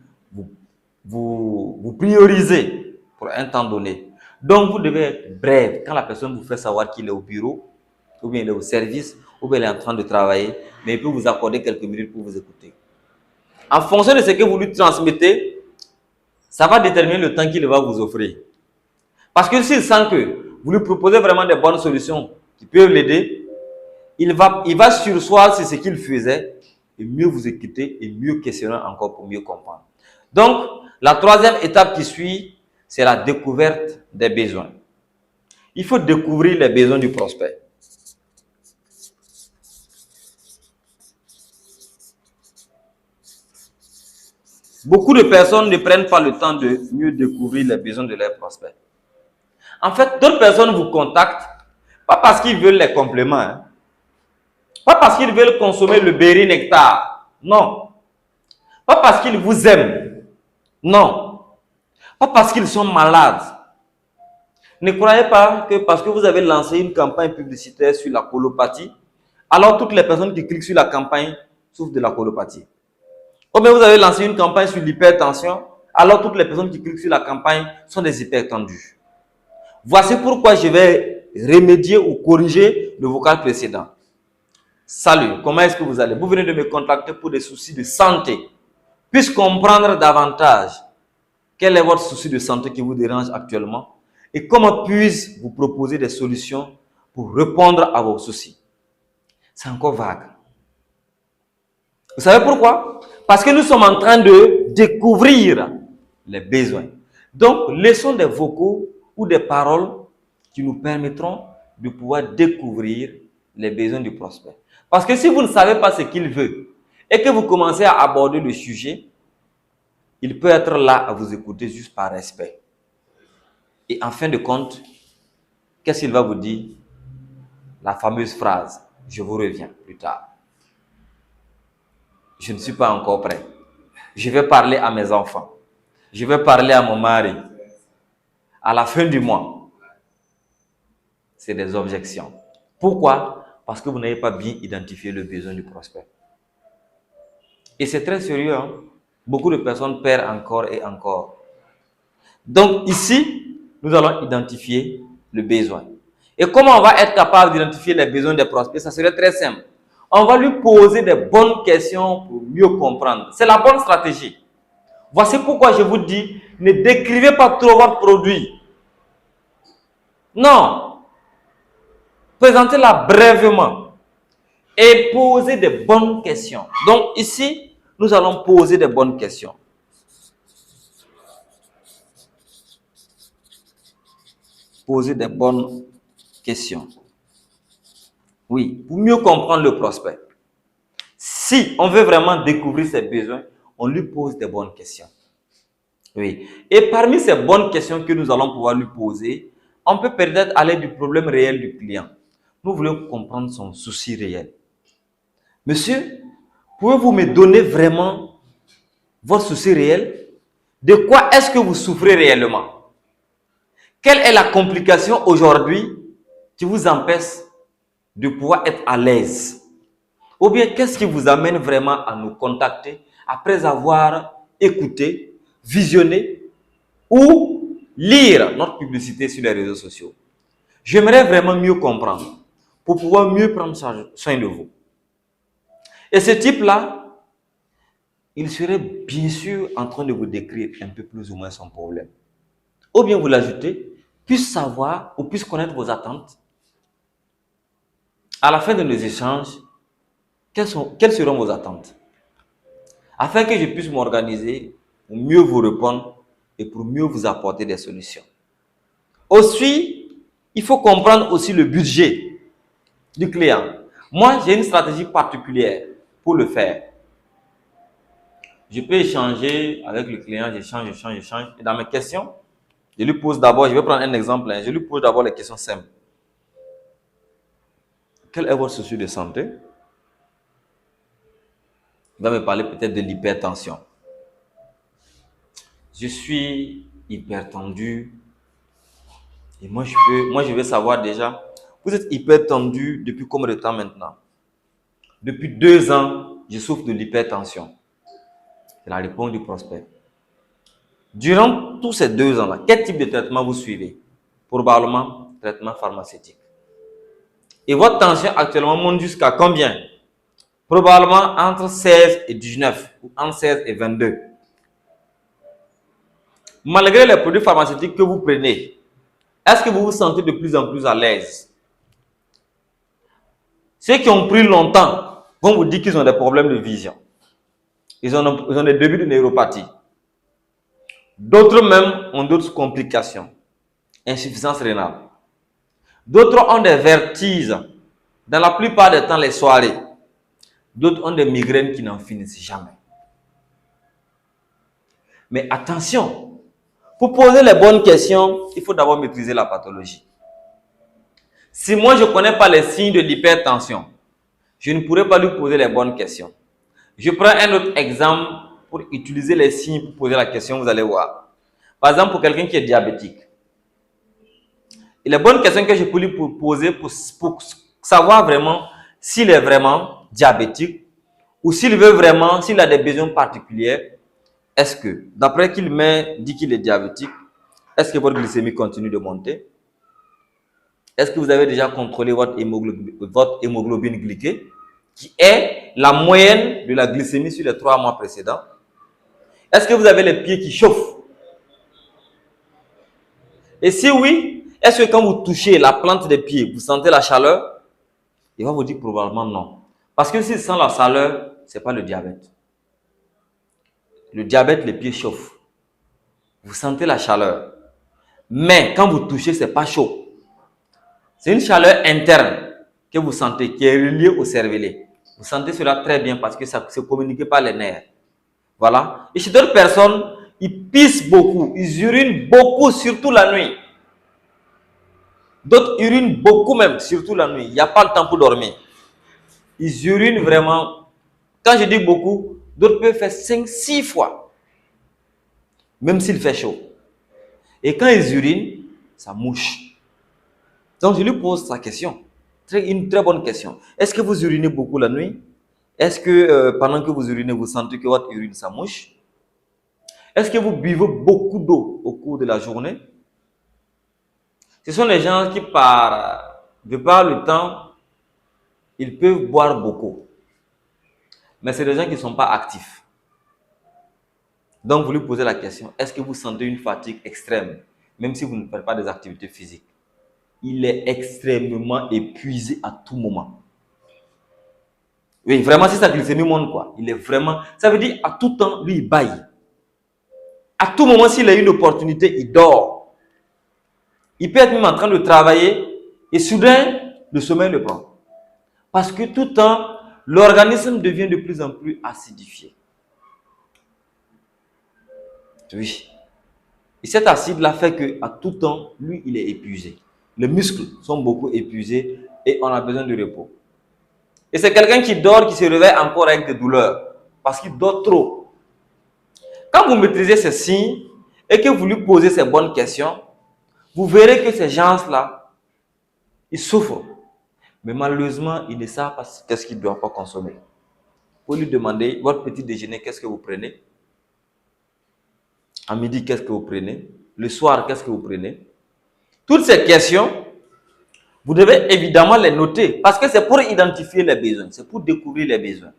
vous prioriser pour un temps donné. Donc, vous devez être bref quand la personne vous fait savoir qu'il est au bureau, ou bien il est au service, ou bien il est en train de travailler, mais il peut vous accorder quelques minutes pour vous écouter. En fonction de ce que vous lui transmettez, ça va déterminer le temps qu'il va vous offrir. Parce que s'il sent que vous lui proposez vraiment des bonnes solutions qui peuvent l'aider, il va surseoir sur ce qu'il faisait et mieux vous écouter et mieux questionner encore pour mieux comprendre. Donc, la troisième étape qui suit, c'est la découverte des besoins. Il faut découvrir les besoins du prospect. Beaucoup de personnes ne prennent pas le temps de mieux découvrir les besoins de leurs prospects. En fait, d'autres personnes vous contactent, pas parce qu'ils veulent les compléments, hein. Pas parce qu'ils veulent consommer le berry nectar, non. Pas parce qu'ils vous aiment, non. Pas parce qu'ils sont malades. Ne croyez pas que parce que vous avez lancé une campagne publicitaire sur la colopathie, alors toutes les personnes qui cliquent sur la campagne souffrent de la colopathie. Ou bien vous avez lancé une campagne sur l'hypertension, alors toutes les personnes qui cliquent sur la campagne sont des hypertendus. Voici pourquoi je vais remédier ou corriger le vocal précédent. Salut, comment est-ce que vous allez? Vous venez de me contacter pour des soucis de santé. Puisse comprendre davantage quel est votre souci de santé qui vous dérange actuellement et comment puis-je vous proposer des solutions pour répondre à vos soucis. C'est encore vague. Vous savez pourquoi? Parce que nous sommes en train de découvrir les besoins. Donc, laissons des vocaux ou des paroles qui nous permettront de pouvoir découvrir les besoins du prospect. Parce que si vous ne savez pas ce qu'il veut et que vous commencez à aborder le sujet, il peut être là à vous écouter juste par respect. Et en fin de compte, qu'est-ce qu'il va vous dire? La fameuse phrase, je vous reviens plus tard. Je ne suis pas encore prêt. Je vais parler à mes enfants. Je vais parler à mon mari. À la fin du mois. c'est des objections. Pourquoi? Parce que vous n'avez pas bien identifié le besoin du prospect. Et c'est très sérieux, hein? Beaucoup de personnes perdent encore et encore. Donc ici, nous allons identifier le besoin. Et comment on va être capable d'identifier les besoins des prospects? Ça serait très simple. On va lui poser des bonnes questions pour mieux comprendre. C'est la bonne stratégie. Voici pourquoi je vous dis, ne décrivez pas trop votre produit. Non. Présentez-la brièvement et posez des bonnes questions. Donc ici, nous allons poser des bonnes questions. Poser des bonnes questions. Oui, pour mieux comprendre le prospect. Si on veut vraiment découvrir ses besoins, on lui pose des bonnes questions. Oui. Et parmi ces bonnes questions que nous allons pouvoir lui poser, on peut peut-être aller du problème réel du client. Nous voulons comprendre son souci réel. Monsieur, pouvez-vous me donner vraiment votre souci réel? De quoi est-ce que vous souffrez réellement? Quelle est la complication aujourd'hui qui vous empêche de pouvoir être à l'aise? Ou bien, qu'est-ce qui vous amène vraiment à nous contacter après avoir écouté, visionné ou lire notre publicité sur les réseaux sociaux? J'aimerais vraiment mieux comprendre pour pouvoir mieux prendre soin de vous. Et ce type-là, il serait bien sûr en train de vous décrire un peu plus ou moins son problème. Ou bien vous l'ajoutez, puisse savoir ou puisse connaître vos attentes. À la fin de nos échanges, quelles seront vos attentes? Afin que je puisse m'organiser pour mieux vous répondre et pour mieux vous apporter des solutions. Aussi, il faut comprendre aussi le budget du client. Moi, j'ai une stratégie particulière pour le faire. Je peux échanger avec le client, j'échange. Et dans mes questions, je lui pose d'abord, je vais prendre un exemple, je lui pose d'abord les questions simples. Quel est votre souci de santé? Il va me parler peut-être de l'hypertension. Je suis hypertendu. Et moi, je veux savoir déjà, vous êtes hypertendu depuis combien de temps maintenant? Depuis 2 ans, je souffre de l'hypertension. C'est la réponse du prospect. Durant tous ces 2 ans-là, quel type de traitement vous suivez? Probablement, traitement pharmaceutique. Et votre tension actuellement monte jusqu'à combien? Probablement entre 16 et 19 ou entre 16 et 22. Malgré les produits pharmaceutiques que vous prenez, est-ce que vous vous sentez de plus en plus à l'aise? Ceux qui ont pris longtemps vont vous dire qu'ils ont des problèmes de vision. Ils ont des débuts de neuropathie. D'autres même ont d'autres complications. Insuffisance rénale. D'autres ont des vertiges dans la plupart des temps les soirées. D'autres ont des migraines qui n'en finissent jamais. Mais attention, pour poser les bonnes questions, il faut d'abord maîtriser la pathologie. Si moi je ne connais pas les signes de l'hypertension, je ne pourrai pas lui poser les bonnes questions. Je prends un autre exemple pour utiliser les signes pour poser la question, vous allez voir. Par exemple, pour quelqu'un qui est diabétique. Et les bonnes questions que je peux lui poser pour savoir vraiment s'il est vraiment diabétique ou s'il veut vraiment, s'il a des besoins particuliers, est-ce que, d'après qu'il dit qu'il est diabétique, est-ce que votre glycémie continue de monter? Est-ce que vous avez déjà contrôlé votre hémoglobine glyquée, qui est la moyenne de la glycémie sur les 3 mois précédents? Est-ce que vous avez les pieds qui chauffent? Et si oui, est-ce que quand vous touchez la plante des pieds, vous sentez la chaleur? Il va vous dire probablement non. Parce que s'il sent la chaleur, ce n'est pas le diabète. Le diabète, les pieds chauffent. Vous sentez la chaleur. Mais quand vous touchez, ce n'est pas chaud. C'est une chaleur interne que vous sentez, qui est reliée au cervelet. Vous sentez cela très bien parce que ça se communique par les nerfs. Voilà. Et chez d'autres personnes, ils pissent beaucoup, ils urinent beaucoup, surtout la nuit. D'autres urinent beaucoup même, surtout la nuit. Il n'y a pas le temps pour dormir. Ils urinent vraiment. Quand je dis beaucoup, d'autres peuvent faire 5-6 fois. Même s'il fait chaud. Et quand ils urinent, ça mouche. Donc, je lui pose sa question. Une très bonne question. Est-ce que vous urinez beaucoup la nuit? Est-ce que pendant que vous urinez, vous sentez que votre urine, ça mouche? Est-ce que vous buvez beaucoup d'eau au cours de la journée? Ce sont les gens qui, de par le temps, ils peuvent boire beaucoup. Mais c'est des gens qui ne sont pas actifs. Donc, vous lui posez la question, est-ce que vous sentez une fatigue extrême, même si vous ne faites pas des activités physiques? Il est extrêmement épuisé à tout moment. Oui, vraiment, c'est sa glycémie monte, quoi. Il est vraiment... Ça veut dire, à tout temps, lui, il baille. À tout moment, s'il a une opportunité, il dort. Il peut être même en train de travailler et soudain, le sommeil le prend. Parce que tout le temps, l'organisme devient de plus en plus acidifié. Oui. Et cet acide-là fait qu'à tout temps, lui, il est épuisé. Les muscles sont beaucoup épuisés et on a besoin de repos. Et c'est quelqu'un qui dort, qui se réveille encore avec des douleurs. Parce qu'il dort trop. Quand vous maîtrisez ces signes et que vous lui posez ces bonnes questions, vous verrez que ces gens-là, ils souffrent. Mais malheureusement, ils ne savent pas qu'est-ce qu'ils ne doivent pas consommer. Vous lui demandez, votre petit déjeuner, qu'est-ce que vous prenez? À midi, qu'est-ce que vous prenez? Le soir, qu'est-ce que vous prenez? Toutes ces questions, vous devez évidemment les noter parce que c'est pour identifier les besoins, c'est pour découvrir les besoins.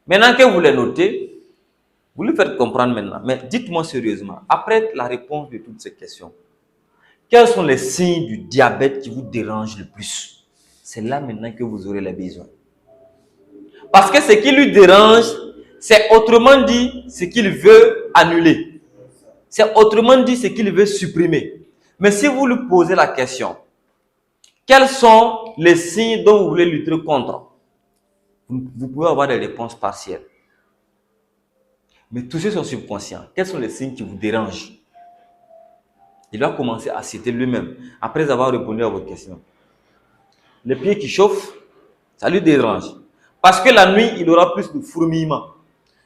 Maintenant que vous les notez, vous lui faites comprendre maintenant. Mais dites-moi sérieusement, après la réponse de toutes ces questions, quels sont les signes du diabète qui vous dérangent le plus? C'est là maintenant que vous aurez les besoins. Parce que ce qui lui dérange, c'est autrement dit ce qu'il veut annuler. C'est autrement dit ce qu'il veut supprimer. Mais si vous lui posez la question, quels sont les signes dont vous voulez lutter contre? Vous pouvez avoir des réponses partielles. Mais touchez son subconscient. Quels sont les signes qui vous dérangent? Il va commencer à citer lui-même, après avoir répondu à vos questions. Les pieds qui chauffent, ça lui dérange. Parce que la nuit, il aura plus de fourmillement.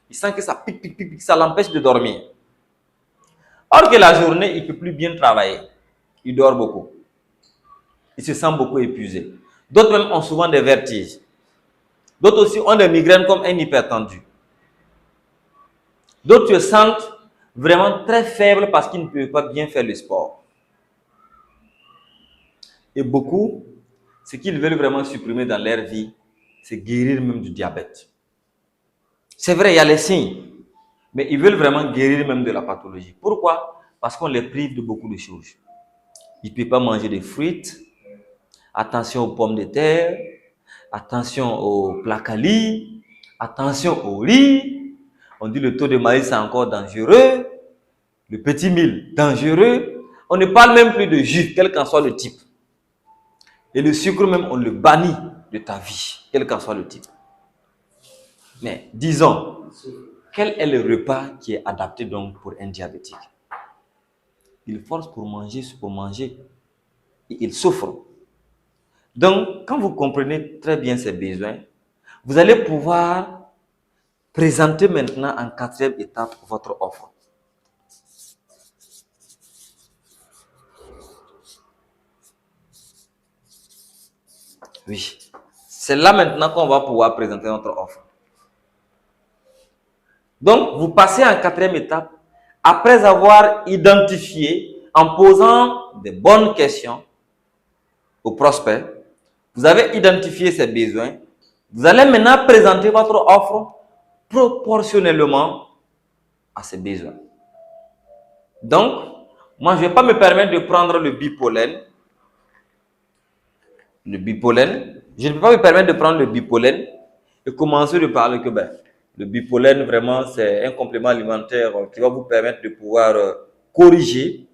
Il sent que ça pique, pique, pique, pique, ça l'empêche de dormir. Or que la journée, il ne peut plus bien travailler. Il dort beaucoup. Il se sent beaucoup épuisé. D'autres même ont souvent des vertiges. D'autres aussi ont des migraines comme un hypertendu. D'autres se sentent vraiment très faibles parce qu'ils ne peuvent pas bien faire le sport. Et beaucoup, ce qu'ils veulent vraiment supprimer dans leur vie, c'est guérir même du diabète. C'est vrai, il y a les signes, mais ils veulent vraiment guérir même de la pathologie. Pourquoi? Parce qu'on les prive de beaucoup de choses. Ils ne peuvent pas manger des fruits. Attention aux pommes de terre. Attention aux placali. Attention au riz. On dit le taux de maïs c'est encore dangereux. Le petit mil, dangereux. On ne parle même plus de jus, quel qu'en soit le type. Et le sucre même, on le bannit de ta vie, quel qu'en soit le type. Mais disons, quel est le repas qui est adapté donc pour un diabétique? Il force pour manger, et il souffre. Donc, quand vous comprenez très bien ses besoins, vous allez pouvoir présenter maintenant en 4e étape votre offre. Oui, c'est là maintenant qu'on va pouvoir présenter notre offre. Donc, vous passez en 4e étape après avoir identifié, en posant des bonnes questions au prospect, vous avez identifié ses besoins, vous allez maintenant présenter votre offre proportionnellement à ses besoins. Donc, moi, je ne vais pas me permettre de prendre le bipolène. Je ne peux pas me permettre de prendre le bipolène et commencer de parler que le bipolène, vraiment, c'est un complément alimentaire qui va vous permettre de pouvoir corriger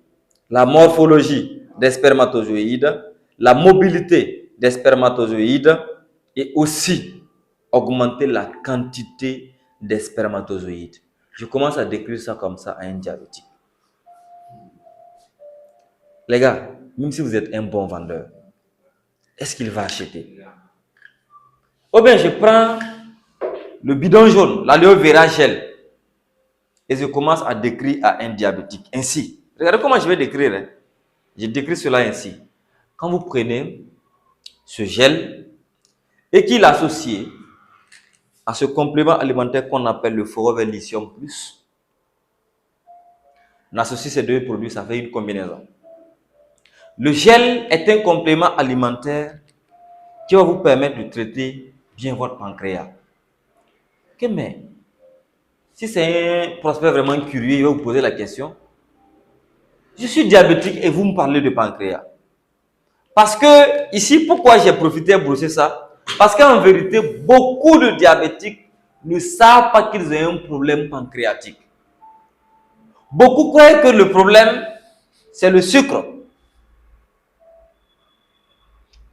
la morphologie des spermatozoïdes, la mobilité des spermatozoïdes et aussi augmenter la quantité des spermatozoïdes. Je commence à décrire ça comme ça à un diabétique. Les gars, même si vous êtes un bon vendeur, est-ce qu'il va acheter? Ou bien je prends le bidon jaune, l'aloe vera gel, et je commence à décrire à un diabétique ainsi. Regardez comment je vais décrire. Je décris cela ainsi. quand vous prenez ce gel et qu'il associe à ce complément alimentaire qu'on appelle le Forever Lithium Plus, on associe ces deux produits, ça fait une combinaison. Le gel est un complément alimentaire qui va vous permettre de traiter bien votre pancréas. Ok, mais si c'est un prospect vraiment curieux, il va vous poser la question. Je suis diabétique et vous me parlez de pancréas. Parce que ici, pourquoi j'ai profité de brosser ça? Parce qu'en vérité, beaucoup de diabétiques ne savent pas qu'ils ont un problème pancréatique. Beaucoup croient que le problème, c'est le sucre.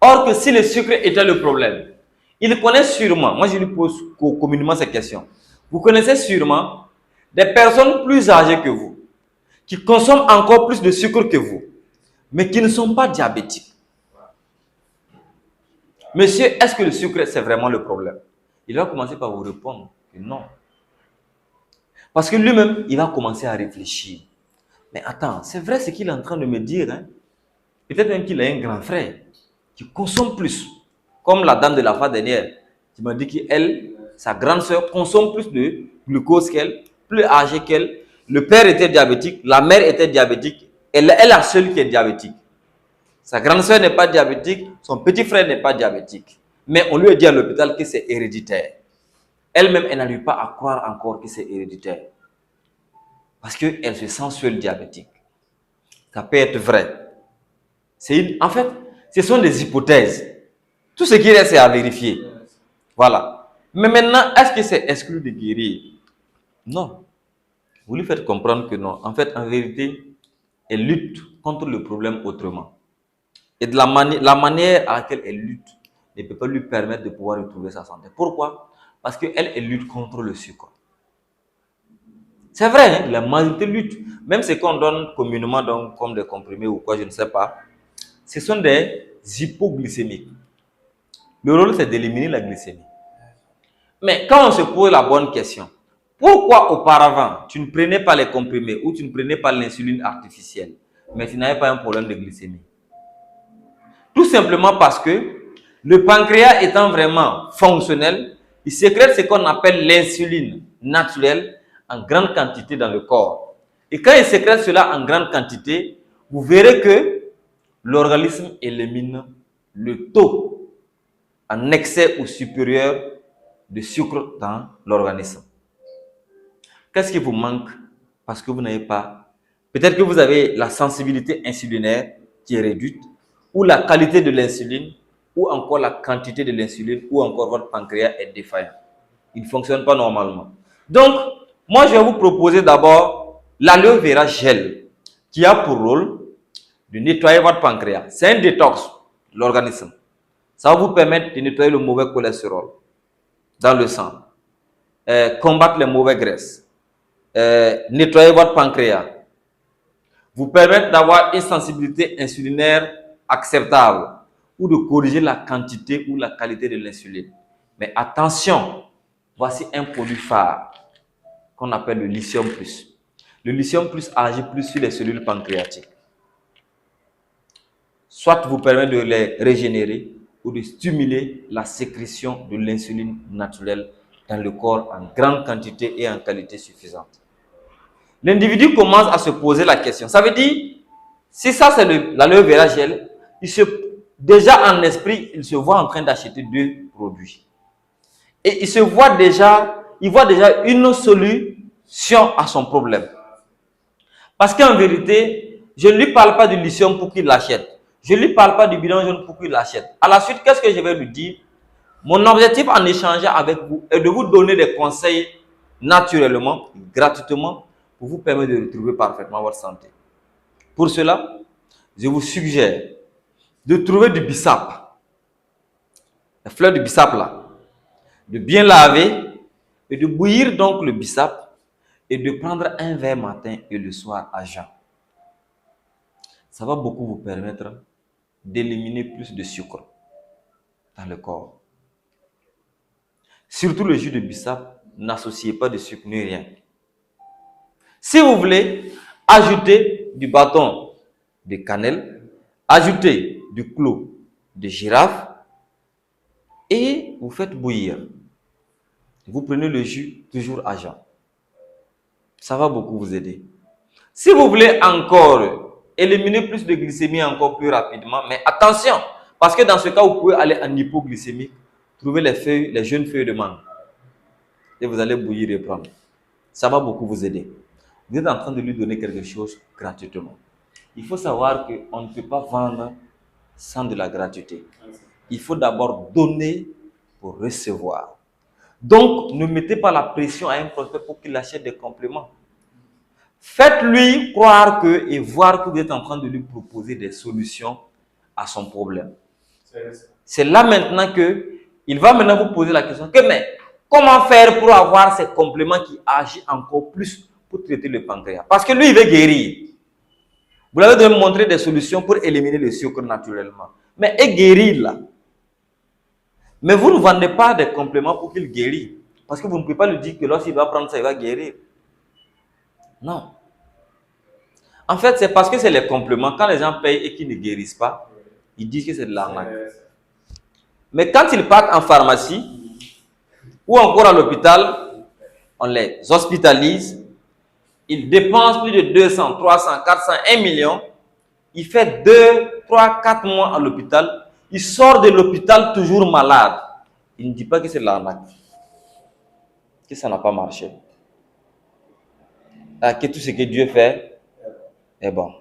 Or que si le sucre était le problème, ils connaissent sûrement, moi je lui pose communément ces questions, vous connaissez sûrement des personnes plus âgées que vous, qui consomment encore plus de sucre que vous, mais qui ne sont pas diabétiques. Monsieur, est-ce que le sucre, c'est vraiment le problème? Il va commencer par vous répondre que non. Parce que lui-même, il va commencer à réfléchir. Mais attends, c'est vrai ce qu'il est en train de me dire. Hein? Peut-être même qu'il a un grand frère qui consomme plus. Comme la dame de la fois dernière, qui m'a dit qu'elle, sa grande soeur, consomme plus de glucose qu'elle, plus âgée qu'elle. Le père était diabétique, la mère était diabétique. Elle est la seule qui est diabétique. Sa grande soeur n'est pas diabétique, son petit frère n'est pas diabétique. Mais on lui a dit à l'hôpital que c'est héréditaire. Elle-même, elle n'arrive pas à croire encore que c'est héréditaire. Parce qu'elle se sent seule diabétique. Ça peut être vrai. En fait, ce sont des hypothèses. Tout ce qui reste, c'est à vérifier. Voilà. Mais maintenant, est-ce que c'est exclu de guérir? Non. Vous lui faites comprendre que non. En fait, en vérité, elle lutte contre le problème autrement. Et de la manière à laquelle elle lutte ne peut pas lui permettre de pouvoir retrouver sa santé. Pourquoi? Parce qu'elle, elle lutte contre le sucre. C'est vrai, hein, la majorité lutte. Même ce qu'on donne communément donc, comme des comprimés ou quoi, je ne sais pas, ce sont des hypoglycémiques. Le rôle, c'est d'éliminer la glycémie. Mais quand on se pose la bonne question, pourquoi auparavant, tu ne prenais pas les comprimés ou tu ne prenais pas l'insuline artificielle, mais tu n'avais pas un problème de glycémie? Tout simplement parce que le pancréas étant vraiment fonctionnel, il sécrète ce qu'on appelle l'insuline naturelle en grande quantité dans le corps. Et quand il sécrète cela en grande quantité, vous verrez que l'organisme élimine le taux en excès ou supérieur de sucre dans l'organisme. Qu'est-ce qui vous manque? Parce que vous n'avez pas... Peut-être que vous avez la sensibilité insulinaire qui est réduite, ou la qualité de l'insuline, ou encore la quantité de l'insuline, ou encore votre pancréas est défaillant. Il ne fonctionne pas normalement. Donc, moi, je vais vous proposer d'abord l'aloe vera gel, qui a pour rôle de nettoyer votre pancréas. C'est un détox de l'organisme. Ça va vous permettre de nettoyer le mauvais cholestérol dans le sang, combattre les mauvaises graisses, nettoyer votre pancréas, vous permettre d'avoir une sensibilité insulinaire acceptable ou de corriger la quantité ou la qualité de l'insuline. Mais attention, voici un produit phare qu'on appelle le lithium plus. Le lithium plus agit plus sur les cellules pancréatiques. Soit vous permet de les régénérer ou de stimuler la sécrétion de l'insuline naturelle dans le corps en grande quantité et en qualité suffisante. L'individu commence à se poser la question. Ça veut dire, si ça c'est l'aloe vera gel, déjà en esprit, il se voit en train d'acheter deux produits. Et il voit déjà une solution à son problème. Parce qu'en vérité, je ne lui parle pas du lithium pour qu'il l'achète. Je ne lui parle pas du bidon jaune pour qu'il l'achète. À la suite, qu'est-ce que je vais lui dire? Mon objectif en échangeant avec vous est de vous donner des conseils naturellement, gratuitement, pour vous permettre de retrouver parfaitement votre santé. Pour cela, je vous suggère de trouver du bissap, la fleur du bissap là, de bien laver et de bouillir donc le bissap et de prendre un verre matin et le soir à jeun. Ça va beaucoup vous permettre d'éliminer plus de sucre dans le corps. Surtout le jus de bissap, n'associez pas de sucre ni rien. Si vous voulez, ajoutez du bâton de cannelle, ajoutez du clou de girafe et vous faites bouillir. Vous prenez le jus toujours à jeun. Ça va beaucoup vous aider. Si vous voulez encore éliminer plus de glycémie encore plus rapidement, mais attention, parce que dans ce cas, vous pouvez aller en hypoglycémie, trouver les jeunes feuilles de mangue et vous allez bouillir et prendre. Ça va beaucoup vous aider. Vous êtes en train de lui donner quelque chose gratuitement. Il faut savoir qu'on ne peut pas vendre sans de la gratuité. Il faut d'abord donner pour recevoir. Donc, ne mettez pas la pression à un prospect pour qu'il achète des compléments. Faites-lui croire que et voir que vous êtes en train de lui proposer des solutions à son problème. C'est là maintenant qu'il va maintenant vous poser la question mais comment faire pour avoir ces compléments qui agissent encore plus pour traiter le pancréas? Parce que lui, il veut guérir. Vous l'avez de montrer des solutions pour éliminer le sucre naturellement. Mais il guérit là. Mais vous ne vendez pas des compléments pour qu'il guérisse. Parce que vous ne pouvez pas lui dire que lorsqu'il va prendre ça, il va guérir. Non. En fait, c'est parce que c'est les compléments. Quand les gens payent et qu'ils ne guérissent pas, ils disent que c'est de l'arnaque. Mais quand ils partent en pharmacie ou encore à l'hôpital, on les hospitalise. Ils dépensent plus de 200, 300, 400, 1 million. Il fait 2, 3, 4 mois à l'hôpital. Il sort de l'hôpital toujours malade. Il ne dit pas que c'est de l'arnaque. Que ça n'a pas marché. Que tout ce que Dieu fait est bon.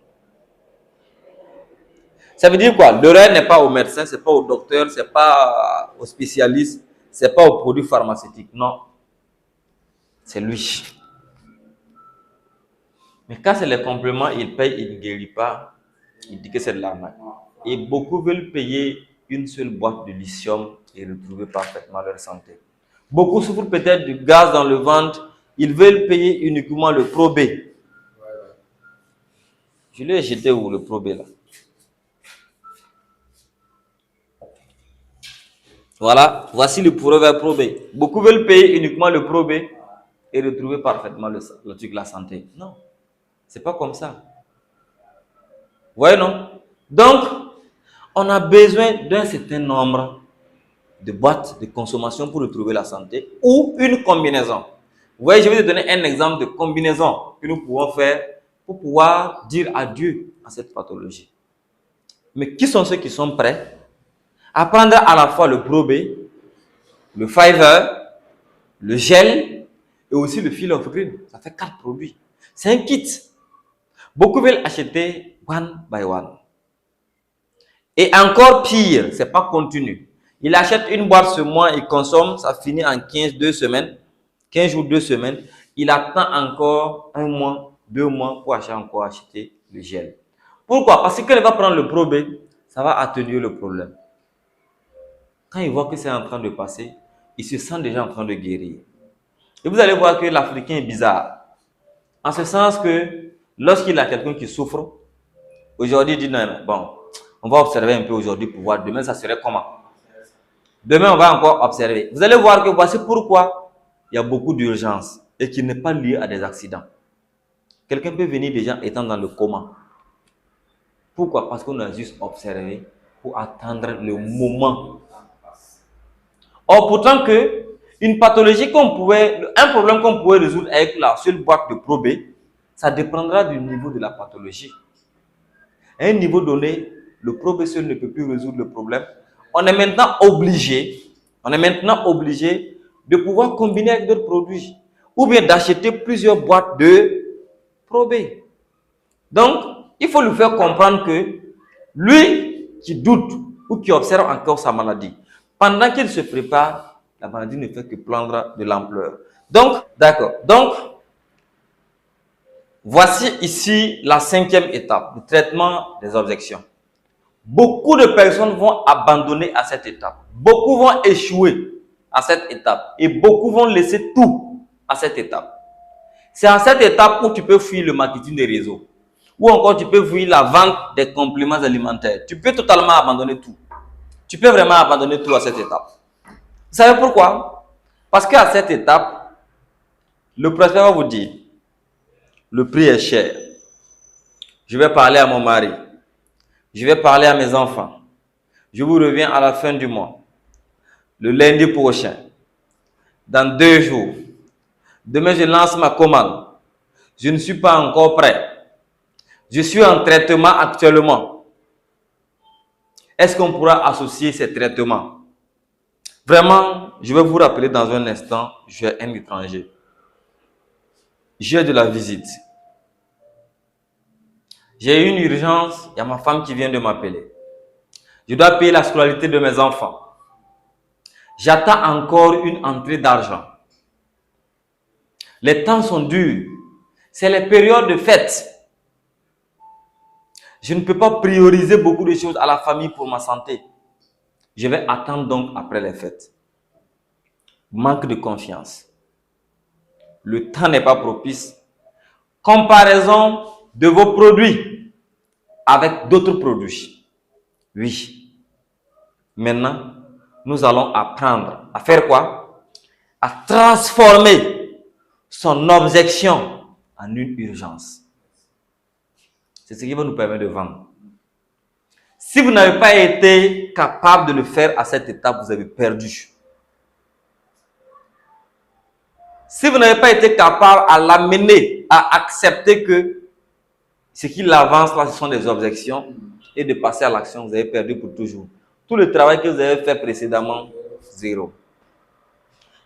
Ça veut dire quoi? L'erreur n'est pas au médecin, ce n'est pas au docteur, ce n'est pas au spécialiste, ce n'est pas au produit pharmaceutique. Non. C'est lui. Mais quand c'est les compléments, il paye, il ne guérit pas. Il dit que c'est de l'arnaque. Et beaucoup veulent payer une seule boîte de lithium et retrouver parfaitement leur santé. Beaucoup souffrent peut-être du gaz dans le ventre. Ils veulent payer uniquement le Pro-B. Je l'ai jeté où le Pro-B là? Voilà, voici le proverbe Pro-B. Beaucoup veulent payer uniquement le Pro-B et retrouver parfaitement le truc de la santé. Non, c'est pas comme ça. Vous voyez, non? Donc, on a besoin d'un certain nombre de boîtes de consommation pour retrouver la santé ou une combinaison. Vous voyez, je vais vous donner un exemple de combinaison que nous pouvons faire pour pouvoir dire adieu à cette pathologie. Mais qui sont ceux qui sont prêts à prendre à la fois le Pro-B, le Fiverr, le gel et aussi le Feel of Green? Ça fait 4 produits. C'est un kit. Beaucoup veulent acheter one by one. Et encore pire, c'est pas continu. Il achète une boîte ce mois, il consomme, ça finit en 2 semaines, 15 jours, 2 semaines. Il attend encore 1 mois, 2 mois pour acheter le gel. Pourquoi? Parce que quand il va prendre le Pro-B, ça va atténuer le problème. Quand il voit que c'est en train de passer, il se sent déjà en train de guérir. Et vous allez voir que l'Africain est bizarre. En ce sens que lorsqu'il a quelqu'un qui souffre, aujourd'hui il dit non, bon, on va observer un peu aujourd'hui pour voir demain ça serait comment. Demain on va encore observer. Vous allez voir que voici pourquoi il y a beaucoup d'urgence et qui n'est pas lié à des accidents. Quelqu'un peut venir déjà étant dans le coma. Pourquoi? Parce qu'on a juste observé pour attendre le moment. Or, pourtant que une pathologie un problème qu'on pouvait résoudre avec la seule boîte de Pro-B, ça dépendra du niveau de la pathologie. À un niveau donné, le Pro-B seul ne peut plus résoudre le problème. On est maintenant obligé de pouvoir combiner avec d'autres produits ou bien d'acheter plusieurs boîtes de Pro-B. Donc, il faut lui faire comprendre que lui qui doute ou qui observe encore sa maladie, pendant qu'il se prépare, la maladie ne fait que prendre de l'ampleur. Donc, d'accord. Donc, voici ici la 5e étape, le traitement des objections. Beaucoup de personnes vont abandonner à cette étape. Beaucoup vont échouer à cette étape. Et beaucoup vont laisser tout à cette étape. C'est à cette étape où tu peux fuir le marketing des réseaux. Ou encore tu peux fuir la vente des compléments alimentaires. Tu peux totalement abandonner tout. Tu peux vraiment abandonner tout à cette étape. Vous savez pourquoi? Parce qu'à cette étape, le prospect va vous dire, le prix est cher. Je vais parler à mon mari. Je vais parler à mes enfants. Je vous reviens à la fin du mois. Le lundi prochain. Dans 2 jours. Demain, je lance ma commande. Je ne suis pas encore prêt. Je suis en traitement actuellement. Est-ce qu'on pourra associer ces traitements? Vraiment, je vais vous rappeler dans un instant, je suis un étranger. J'ai de la visite. J'ai une urgence, il y a ma femme qui vient de m'appeler. Je dois payer la scolarité de mes enfants. J'attends encore une entrée d'argent. Les temps sont durs. C'est les périodes de fête. Je ne peux pas prioriser beaucoup de choses à la famille pour ma santé. Je vais attendre donc après les fêtes. Manque de confiance. Le temps n'est pas propice. Comparaison de vos produits avec d'autres produits. Oui. Maintenant, nous allons apprendre à faire quoi? À transformer son objection en une urgence. C'est ce qui va nous permettre de vendre. Si vous n'avez pas été capable de le faire à cette étape, vous avez perdu. Si vous n'avez pas été capable à l'amener, à accepter que ce qui l'avance là, ce sont des objections, et de passer à l'action, vous avez perdu pour toujours. Tout le travail que vous avez fait précédemment, zéro.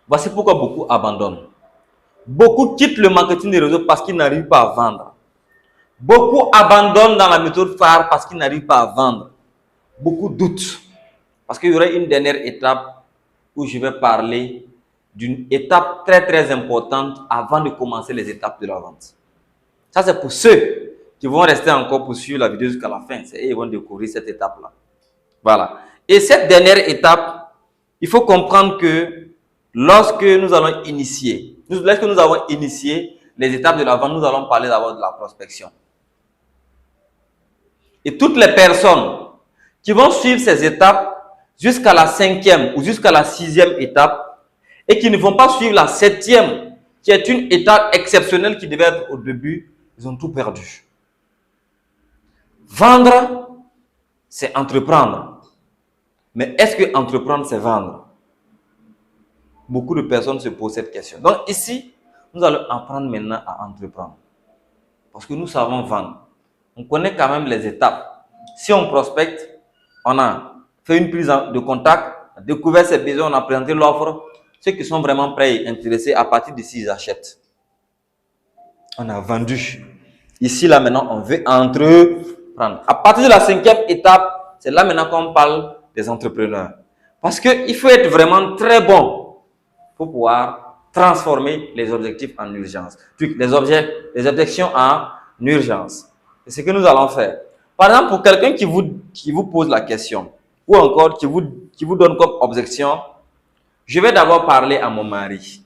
Voici pourquoi beaucoup abandonnent. Beaucoup quittent le marketing des réseaux parce qu'ils n'arrivent pas à vendre. Beaucoup abandonnent dans la méthode phare parce qu'ils n'arrivent pas à vendre. Beaucoup doutent. Parce qu'il y aurait une dernière étape où je vais parler d'une étape très très importante avant de commencer les étapes de la vente. Ça, c'est pour ceux qui vont rester encore pour suivre la vidéo jusqu'à la fin. Ils vont découvrir cette étape-là. Voilà. Et cette dernière étape, il faut comprendre que lorsque nous allons initier, lorsque nous avons initié les étapes de la vente, nous allons parler d'abord de la prospection. Et toutes les personnes qui vont suivre ces étapes jusqu'à la 5e ou jusqu'à la 6e étape et qui ne vont pas suivre la 7e, qui est une étape exceptionnelle qui devait être au début, ils ont tout perdu. Vendre, c'est entreprendre. Mais est-ce que entreprendre, c'est vendre? Beaucoup de personnes se posent cette question. Donc ici, nous allons apprendre maintenant à entreprendre. Parce que nous savons vendre. On connaît quand même les étapes. Si on prospecte, on a fait une prise de contact, on a découvert ses besoins, on a présenté l'offre. Ceux qui sont vraiment prêts et intéressés, à partir d'ici, ils achètent. On a vendu. Ici, là, maintenant, on veut entreprendre. À partir de la 5e étape, c'est là maintenant qu'on parle des entrepreneurs. Parce qu'il faut être vraiment très bon pour pouvoir transformer les objectifs en urgence. Les objections en urgence. C'est ce que nous allons faire. Par exemple, pour quelqu'un qui vous pose la question, ou encore qui vous donne comme objection, je vais d'abord parler à mon mari.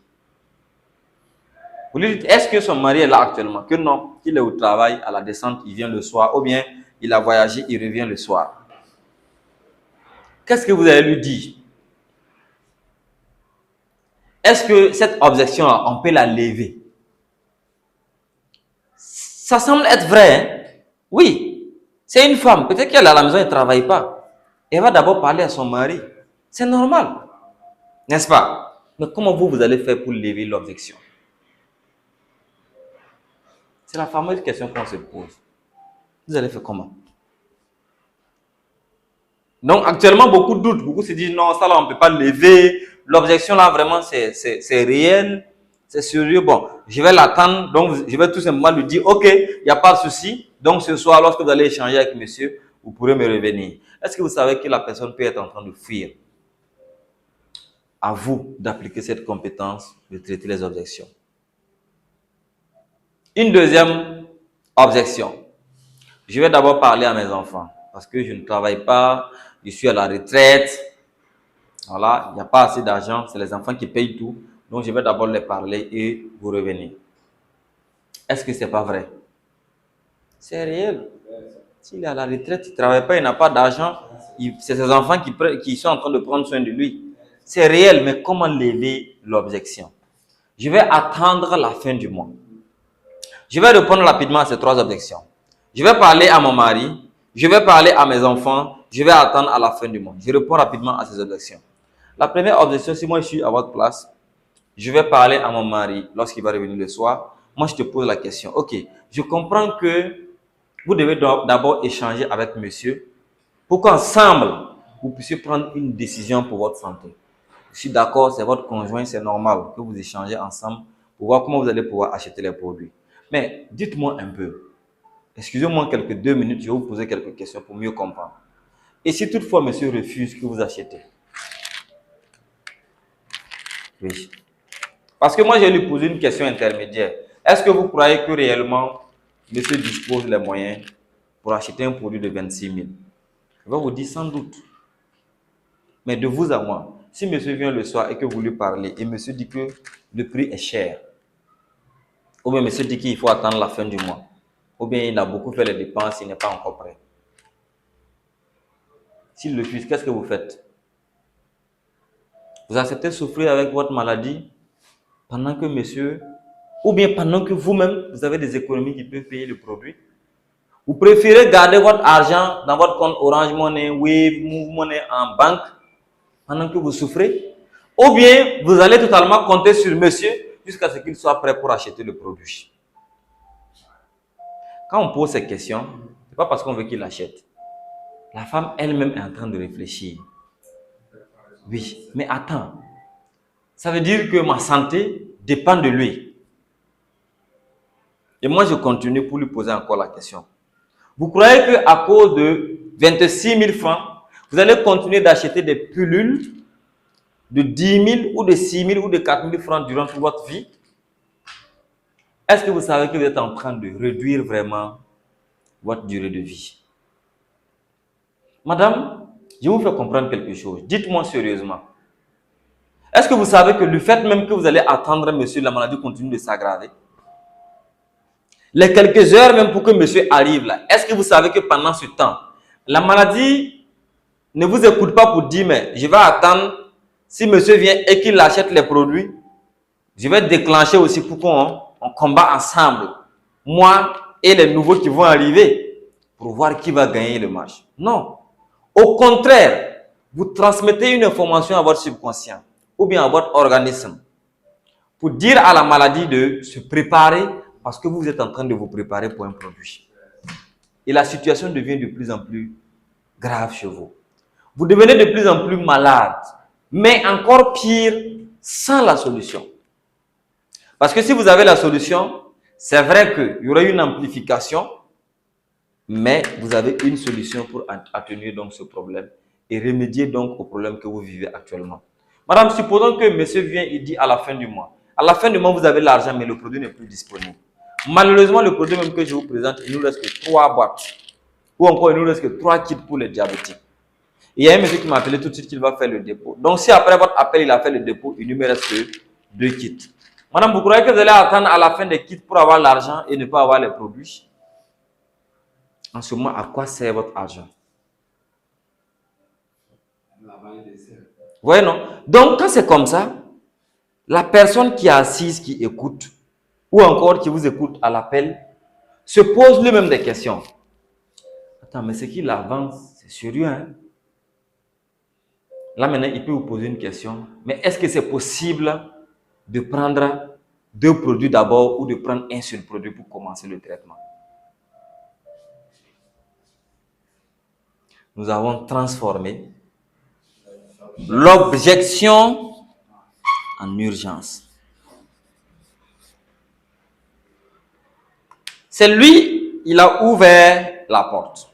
Vous lui dites, est-ce que son mari est là actuellement? Que non, qu'il est au travail, à la descente, il vient le soir, ou bien il a voyagé, il revient le soir. Qu'est-ce que vous allez lui dire? Est-ce que cette objection-là, on peut la lever? Ça semble être vrai, hein? Oui. C'est une femme, peut-être qu'elle est à la maison, elle ne travaille pas. Elle va d'abord parler à son mari. C'est normal. N'est-ce pas? Mais comment vous allez faire pour lever l'objection? C'est la fameuse question qu'on se pose. Vous allez faire comment? Donc, actuellement, beaucoup doutent. Beaucoup se disent, non, ça là, on ne peut pas lever. L'objection là, vraiment, c'est réel. C'est sérieux. Bon, je vais l'attendre. Donc, je vais tout simplement lui dire, OK, il n'y a pas de souci. Donc, ce soir, lorsque vous allez échanger avec monsieur, vous pourrez me revenir. Est-ce que vous savez que la personne peut être en train de fuir? À vous d'appliquer cette compétence de traiter les objections. Une deuxième objection. Je vais d'abord parler à mes enfants parce que je ne travaille pas, je suis à la retraite. Voilà, il n'y a pas assez d'argent, c'est les enfants qui payent tout. Donc, je vais d'abord les parler et vous revenir. Est-ce que ce n'est pas vrai? C'est réel. S'il est à la retraite, il ne travaille pas, il n'a pas d'argent, c'est ses enfants qui sont en train de prendre soin de lui. C'est réel, mais comment lever l'objection? Je vais attendre la fin du mois. Je vais répondre rapidement à ces 3 objections. Je vais parler à mon mari, je vais parler à mes enfants, je vais attendre à la fin du mois. Je réponds rapidement à ces objections. La première objection, si moi je suis à votre place, je vais parler à mon mari lorsqu'il va revenir le soir. Moi, je te pose la question. Ok, je comprends que vous devez d'abord échanger avec monsieur pour qu'ensemble, vous puissiez prendre une décision pour votre santé. Je suis d'accord, c'est votre conjoint, c'est normal que vous échangez ensemble pour voir comment vous allez pouvoir acheter les produits. Mais dites-moi un peu, excusez-moi quelques 2 minutes, je vais vous poser quelques questions pour mieux comprendre. Et si toutefois monsieur refuse que vous achetez? Oui. Parce que moi, je vais lui poser une question intermédiaire. Est-ce que vous croyez que réellement, monsieur dispose les moyens pour acheter un produit de 26 000? Je vais vous dire sans doute. Mais de vous à moi, si monsieur vient le soir et que vous lui parlez et monsieur dit que le prix est cher, ou bien monsieur dit qu'il faut attendre la fin du mois, ou bien il a beaucoup fait les dépenses, il n'est pas encore prêt. S'il refuse, qu'est-ce que vous faites? Vous acceptez de souffrir avec votre maladie pendant que monsieur, ou bien pendant que vous-même, vous avez des économies qui peuvent payer le produit? Vous préférez garder votre argent dans votre compte Orange Money, Wave, Move Money en banque pendant que vous souffrez? Ou bien vous allez totalement compter sur monsieur jusqu'à ce qu'il soit prêt pour acheter le produit? Quand on pose ces questions, ce n'est pas parce qu'on veut qu'il achète. La femme elle-même est en train de réfléchir. Oui, mais attends. Ça veut dire que ma santé dépend de lui. Et moi, je continue pour lui poser encore la question. Vous croyez qu'à cause de 26 000 francs, vous allez continuer d'acheter des pilules de 10 000 ou de 6 000 ou de 4 000 francs durant toute votre vie? Est-ce que vous savez que vous êtes en train de réduire vraiment votre durée de vie? Madame, je vais vous faire comprendre quelque chose. Dites-moi sérieusement. Est-ce que vous savez que le fait même que vous allez attendre monsieur, la maladie continue de s'aggraver? Les quelques heures même pour que monsieur arrive là, est-ce que vous savez que pendant ce temps, la maladie ne vous écoute pas pour dire mais je vais attendre, si monsieur vient et qu'il achète les produits, je vais déclencher aussi pour qu'on combat ensemble, moi et les nouveaux qui vont arriver, pour voir qui va gagner le match. Non. Au contraire, vous transmettez une information à votre subconscient ou bien à votre organisme pour dire à la maladie de se préparer parce que vous êtes en train de vous préparer pour un produit. Et la situation devient de plus en plus grave chez vous. Vous devenez de plus en plus malade, mais encore pire, sans la solution. Parce que si vous avez la solution, c'est vrai qu'il y aura une amplification, mais vous avez une solution pour atténuer donc ce problème et remédier donc au problème que vous vivez actuellement. Madame, supposons que monsieur vient et dit à la fin du mois. À la fin du mois, vous avez l'argent, mais le produit n'est plus disponible. Malheureusement, le produit même que je vous présente, il nous reste que 3 boîtes. Ou encore, il nous reste que 3 kits pour les diabétiques. Il y a un monsieur qui m'a appelé tout de suite qu'il va faire le dépôt. Donc, si après votre appel, il a fait le dépôt, il ne me reste que 2 kits. Madame, vous croyez que vous allez attendre à la fin des kits pour avoir l'argent et ne pas avoir les produits? En ce moment, à quoi sert votre argent? Vous voyez, non? Donc, quand c'est comme ça, la personne qui est assise, qui écoute, ou encore qui vous écoute à l'appel, se pose lui-même des questions. Attends, mais ce qu'il avance, c'est sérieux, hein? Là, maintenant, il peut vous poser une question. Mais est-ce que c'est possible de prendre 2 produits d'abord ou de prendre un seul produit pour commencer le traitement? Nous avons transformé l'objection en urgence. C'est lui, il a ouvert la porte.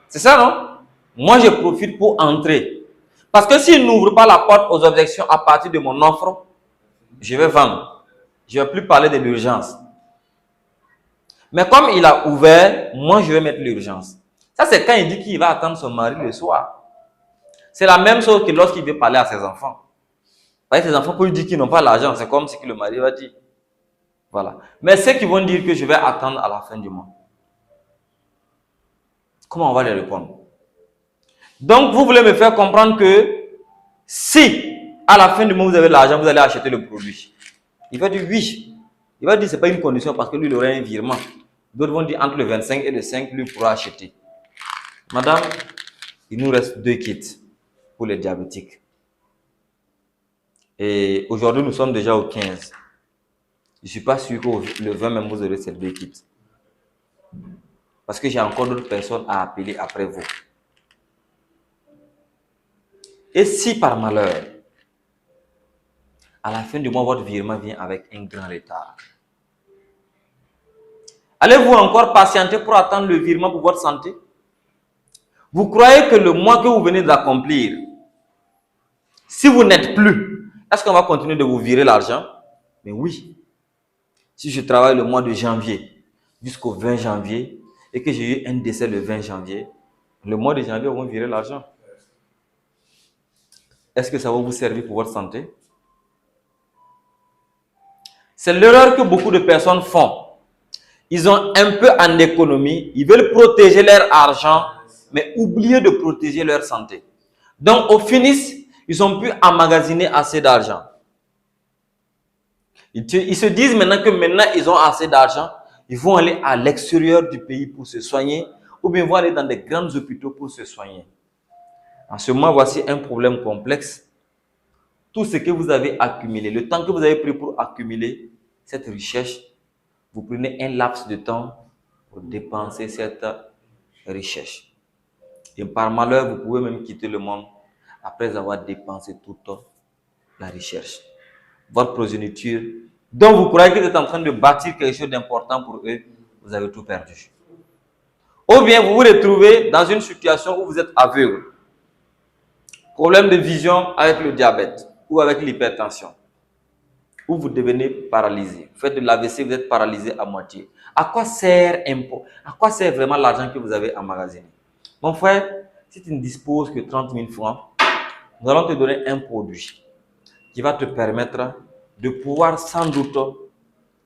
C'est ça, non? Moi, je profite pour entrer. Parce que s'il n'ouvre pas la porte aux objections à partir de mon offre, je vais vendre. Je ne vais plus parler de l'urgence. Mais comme il a ouvert, moi, je vais mettre l'urgence. Ça, c'est quand il dit qu'il va attendre son mari le soir. C'est la même chose que lorsqu'il veut parler à ses enfants. Ses enfants, pour lui dire qu'ils n'ont pas l'argent, c'est comme ce que le mari va dire. Voilà. Mais ceux qui vont dire que je vais attendre à la fin du mois, comment on va les répondre? Donc, vous voulez me faire comprendre que si à la fin du mois vous avez l'argent, vous allez acheter le produit. Il va dire oui. Il va dire que ce n'est pas une condition parce que lui, il aurait un virement. D'autres vont dire entre le 25 et le 5, lui pourra acheter. Madame, il nous reste 2 kits pour les diabétiques. Et aujourd'hui, nous sommes déjà au 15. Je ne suis pas sûr que le 20 même, vous aurez ces 2 kits. Parce que j'ai encore d'autres personnes à appeler après vous. Et si par malheur, à la fin du mois, votre virement vient avec un grand retard, allez-vous encore patienter pour attendre le virement pour votre santé? Vous croyez que le mois que vous venez d'accomplir, si vous n'êtes plus, est-ce qu'on va continuer de vous virer l'argent? Mais oui. Si je travaille le mois de janvier jusqu'au 20 janvier et que j'ai eu un décès le 20 janvier, le mois de janvier, on va virer l'argent. Est-ce que ça va vous servir pour votre santé? C'est l'erreur que beaucoup de personnes font. Ils ont un peu en économie, ils veulent protéger leur argent, mais oublier de protéger leur santé. Donc, au finish, ils n'ont plus emmagasiné assez d'argent. Ils se disent maintenant que maintenant ils ont assez d'argent, ils vont aller à l'extérieur du pays pour se soigner, ou bien vont aller dans des grands hôpitaux pour se soigner. En ce moment, voici un problème complexe. Tout ce que vous avez accumulé, le temps que vous avez pris pour accumuler cette richesse, vous prenez un laps de temps pour dépenser cette richesse. Et par malheur, vous pouvez même quitter le monde après avoir dépensé toute la richesse. Votre progéniture, dont vous croyez que vous êtes en train de bâtir quelque chose d'important pour eux, vous avez tout perdu. Ou bien vous vous retrouvez dans une situation où vous êtes aveugle. Problème de vision avec le diabète ou avec l'hypertension. Ou vous devenez paralysé. Vous faites de l'AVC, vous êtes paralysé à moitié. À quoi sert vraiment l'argent que vous avez emmagasiné? Mon frère, si tu ne disposes que 30 000 francs, nous allons te donner un produit qui va te permettre de pouvoir sans doute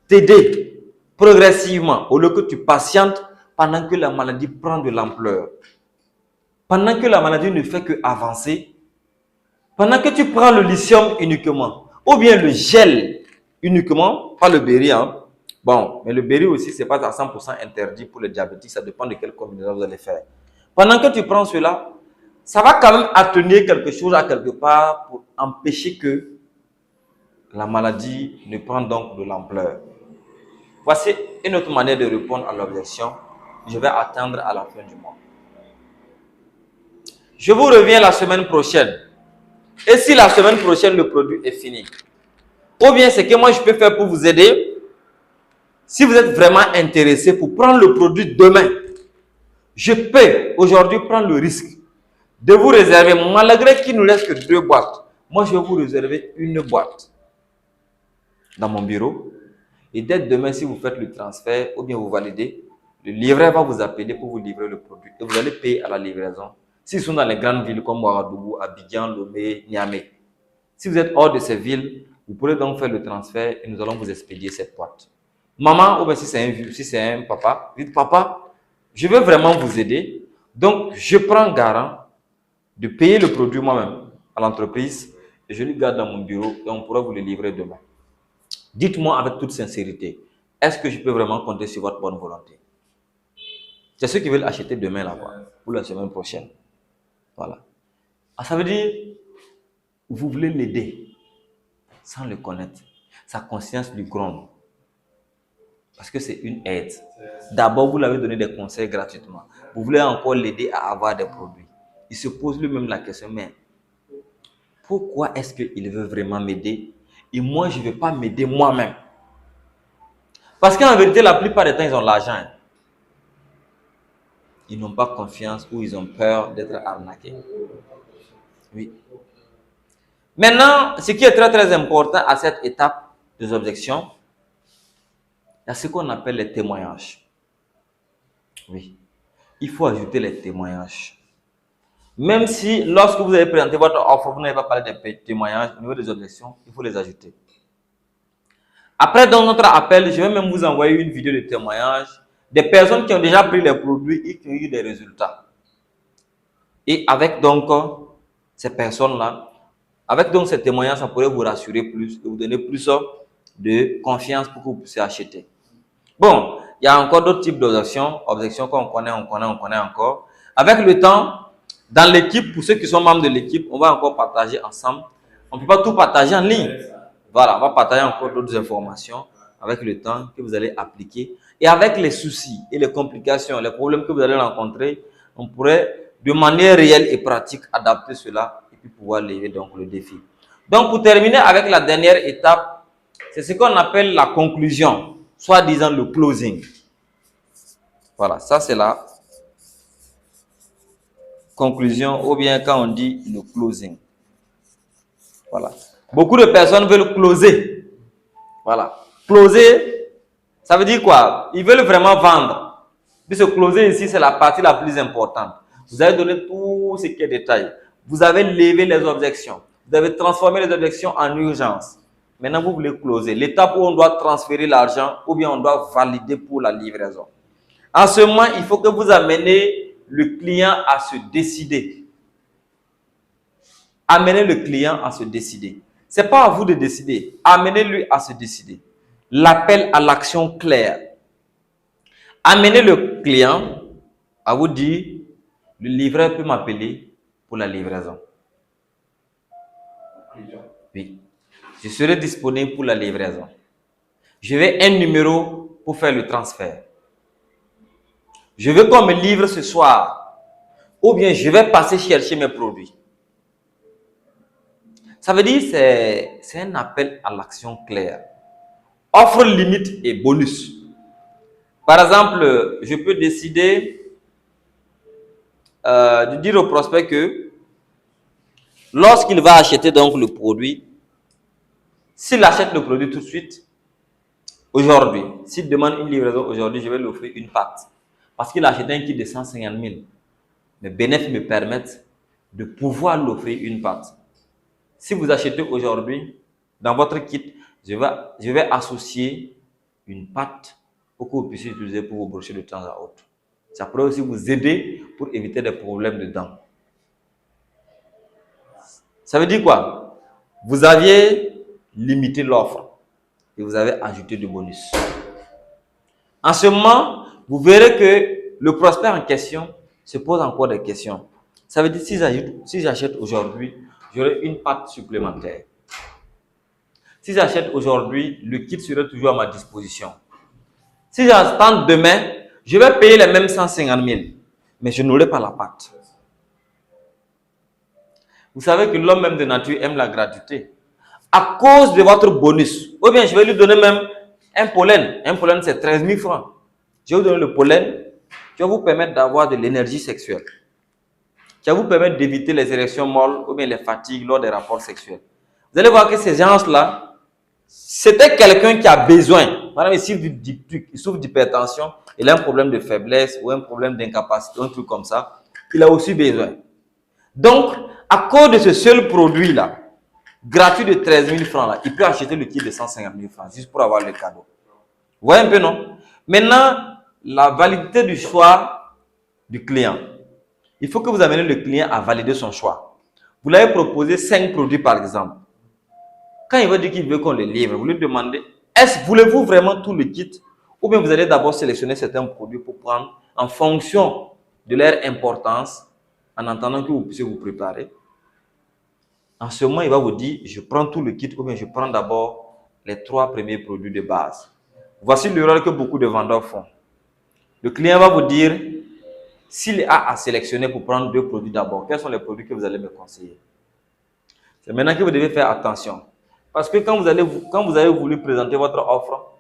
t'aider progressivement au lieu que tu patientes pendant que la maladie prend de l'ampleur. Pendant que la maladie ne fait que avancer, pendant que tu prends le lithium uniquement, ou bien le gel uniquement, pas le berry, hein. Bon, mais le berry aussi, ce n'est pas à 100% interdit pour les diabétiques, ça dépend de quelle combinaison vous allez faire. Pendant que tu prends cela, ça va quand même atténuer quelque chose à quelque part pour empêcher que la maladie ne prenne donc de l'ampleur. Voici une autre manière de répondre à l'objection. Je vais attendre à la fin du mois. Je vous reviens la semaine prochaine. Et si la semaine prochaine, le produit est fini? Ou bien ce que moi je peux faire pour vous aider, si vous êtes vraiment intéressé pour prendre le produit demain, je peux aujourd'hui prendre le risque de vous réserver, malgré qu'il ne nous laisse que 2 boîtes. Moi, je vais vous réserver une boîte dans mon bureau. Et dès demain, si vous faites le transfert ou bien vous validez, le livreur va vous appeler pour vous livrer le produit. Et vous allez payer à la livraison. S'ils sont dans les grandes villes comme Ouagadougou, Abidjan, Lomé, Niamey. Si vous êtes hors de ces villes, vous pourrez donc faire le transfert et nous allons vous expédier cette boîte. Maman, ou bien si c'est un papa, dites papa, je veux vraiment vous aider. Donc, je prends garant de payer le produit moi-même à l'entreprise et je le garde dans mon bureau et on pourra vous le livrer demain. Dites-moi avec toute sincérité, est-ce que je peux vraiment compter sur votre bonne volonté? C'est ceux qui veulent acheter demain là-bas, ou la semaine prochaine. Voilà. Ah, ça veut dire, vous voulez l'aider sans le connaître. Sa conscience lui gronde. Parce que c'est une aide. D'abord, vous l'avez donné des conseils gratuitement. Vous voulez encore l'aider à avoir des produits. Il se pose lui-même la question, mais pourquoi est-ce qu'il veut vraiment m'aider et moi, je ne vais pas m'aider moi-même? Parce qu'en vérité, la plupart des temps, ils ont l'argent. Ils n'ont pas confiance ou ils ont peur d'être arnaqués. Oui. Maintenant, ce qui est très très important à cette étape des objections, il y a ce qu'on appelle les témoignages. Oui. Il faut ajouter les témoignages. Même si lorsque vous avez présenté votre offre, vous n'avez pas parlé des témoignages au niveau des objections, il faut les ajouter. Après, dans notre appel, je vais même vous envoyer une vidéo de témoignage des personnes qui ont déjà pris les produits et qui ont eu des résultats. Et avec donc ces personnes-là, avec donc ces témoignages, ça pourrait vous rassurer plus et vous donner plus de confiance pour que vous puissiez acheter. Bon, il y a encore d'autres types d'objections qu'on connaît encore. Avec le temps, dans l'équipe, pour ceux qui sont membres de l'équipe, on va encore partager ensemble. On ne peut pas tout partager en ligne. Voilà, on va partager encore d'autres informations avec le temps que vous allez appliquer. Et avec les soucis et les complications, les problèmes que vous allez rencontrer, on pourrait de manière réelle et pratique adapter cela et puis pouvoir lever donc le défi. Donc pour terminer avec la dernière étape, c'est ce qu'on appelle la conclusion, soit disant le closing. Voilà, ça c'est la conclusion ou bien quand on dit le closing. Voilà. Beaucoup de personnes veulent closer. Voilà. Closer, ça veut dire quoi? Ils veulent vraiment vendre. Puis ce closer ici, c'est la partie la plus importante. Vous avez donné tout ce qui est détail. Vous avez levé les objections. Vous avez transformé les objections en urgence. Maintenant, vous voulez closer. L'étape où on doit transférer l'argent ou bien on doit valider pour la livraison. En ce moment, il faut que vous amenez le client à se décider. Amenez le client à se décider. Ce n'est pas à vous de décider. Amenez-lui à se décider. L'appel à l'action claire. Amenez le client à vous dire, le livreur peut m'appeler pour la livraison. Oui. Je serai disponible pour la livraison. Je veux un numéro pour faire le transfert. Je veux qu'on me livre ce soir. Ou bien je vais passer chercher mes produits. Ça veut dire que c'est un appel à l'action claire. Offre, limite et bonus. Par exemple, je peux décider de dire au prospect que lorsqu'il va acheter donc le produit, s'il achète le produit tout de suite, aujourd'hui, s'il demande une livraison aujourd'hui, je vais lui offrir une pâte. Parce qu'il a acheté un kit de 150 000. Mes bénéfices me permettent de pouvoir lui offrir une pâte. Si vous achetez aujourd'hui, dans votre kit, je vais associer une pâte pour que vous puissiez utiliser pour vous brosser de temps à autre. Ça pourrait aussi vous aider pour éviter des problèmes de dents. Ça veut dire quoi? Vous aviez limité l'offre et vous avez ajouté du bonus. En ce moment, vous verrez que le prospect en question se pose encore des questions. Ça veut dire si j'achète aujourd'hui, j'aurai une pâte supplémentaire. Si j'achète aujourd'hui, le kit sera toujours à ma disposition. Si j'attends demain, je vais payer les mêmes 150 000, mais je n'aurai pas la pâte. Vous savez que l'homme même de nature aime la gratuité. À cause de votre bonus, ou bien je vais lui donner même un pollen. Un pollen, c'est 13 000 francs. Je vais vous donner le pollen qui va vous permettre d'avoir de l'énergie sexuelle. Qui va vous permettre d'éviter les érections molles ou bien les fatigues lors des rapports sexuels. Vous allez voir que ces gens-là, c'était quelqu'un qui a besoin. Madame, il souffre d'hypertension, il a un problème de faiblesse ou un problème d'incapacité, un truc comme ça. Il a aussi besoin. Donc, à cause de ce seul produit-là, gratuit de 13 000 francs, là, il peut acheter le kit de 150 000 francs juste pour avoir le cadeau. Vous voyez un peu, non? Maintenant, la validité du choix du client. Il faut que vous ameniez le client à valider son choix. Vous l'avez proposé 5 produits par exemple. Quand il va dire qu'il veut qu'on le livre, vous lui demandez, voulez-vous vraiment tout le kit? Ou bien vous allez d'abord sélectionner certains produits pour prendre en fonction de leur importance, en attendant que vous puissiez vous préparer. En ce moment, il va vous dire, je prends tout le kit ou bien je prends d'abord les 3 premiers produits de base. Voici l'erreur que beaucoup de vendeurs font. Le client va vous dire, s'il a à sélectionner pour prendre 2 produits d'abord, quels sont les produits que vous allez me conseiller? C'est maintenant que vous devez faire attention. Parce que quand vous avez voulu présenter votre offre,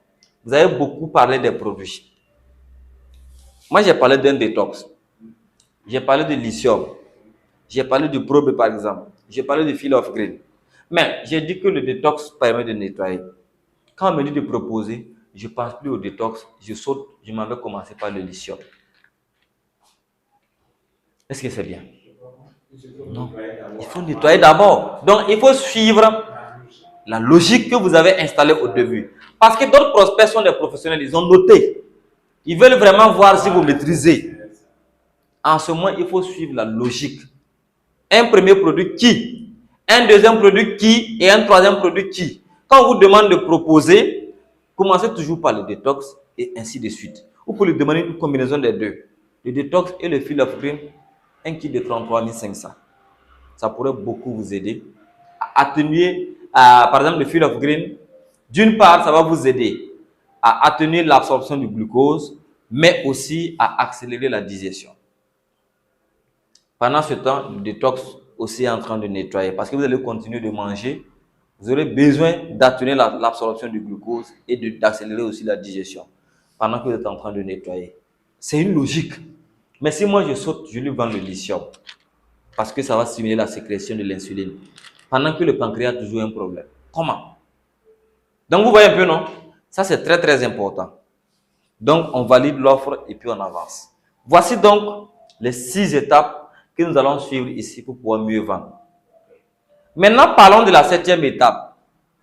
vous avez beaucoup parlé des produits. Moi, j'ai parlé d'un détox. J'ai parlé de lithium. J'ai parlé du probe par exemple. J'ai parlé de Feel of Green. Mais j'ai dit que le détox permet de nettoyer. Quand on me dit de proposer, je ne pense plus au détox. Je saute, je m'en vais commencer par le lithium. Est-ce que c'est bien? Non. Il faut nettoyer d'abord. Donc, il faut suivre la logique que vous avez installée au début. Parce que d'autres prospects sont des professionnels. Ils ont noté. Ils veulent vraiment voir si vous maîtrisez. En ce moment, il faut suivre la logique. Un premier produit qui? Un deuxième produit qui? Et un troisième produit qui? Quand on vous demande de proposer, commencez toujours par le détox et ainsi de suite. Ou pour lui demander une combinaison des deux. Le détox et le Feel of Green, un kit de 33 500. Ça pourrait beaucoup vous aider à atténuer, par exemple, le Field of Green. D'une part, ça va vous aider à atténuer l'absorption du glucose, mais aussi à accélérer la digestion. Pendant ce temps, le détox aussi est en train de nettoyer parce que vous allez continuer de manger. Vous aurez besoin d'atténuer l'absorption du glucose et d'accélérer aussi la digestion pendant que vous êtes en train de nettoyer. C'est une logique. Mais si moi je saute, je lui vends le lithium parce que ça va stimuler la sécrétion de l'insuline pendant que le pancréas a toujours un problème. Comment? Donc vous voyez un peu, non? Ça c'est très très important. Donc on valide l'offre et puis on avance. Voici donc les 6 étapes que nous allons suivre ici pour pouvoir mieux vendre. Maintenant, parlons de la 7e étape,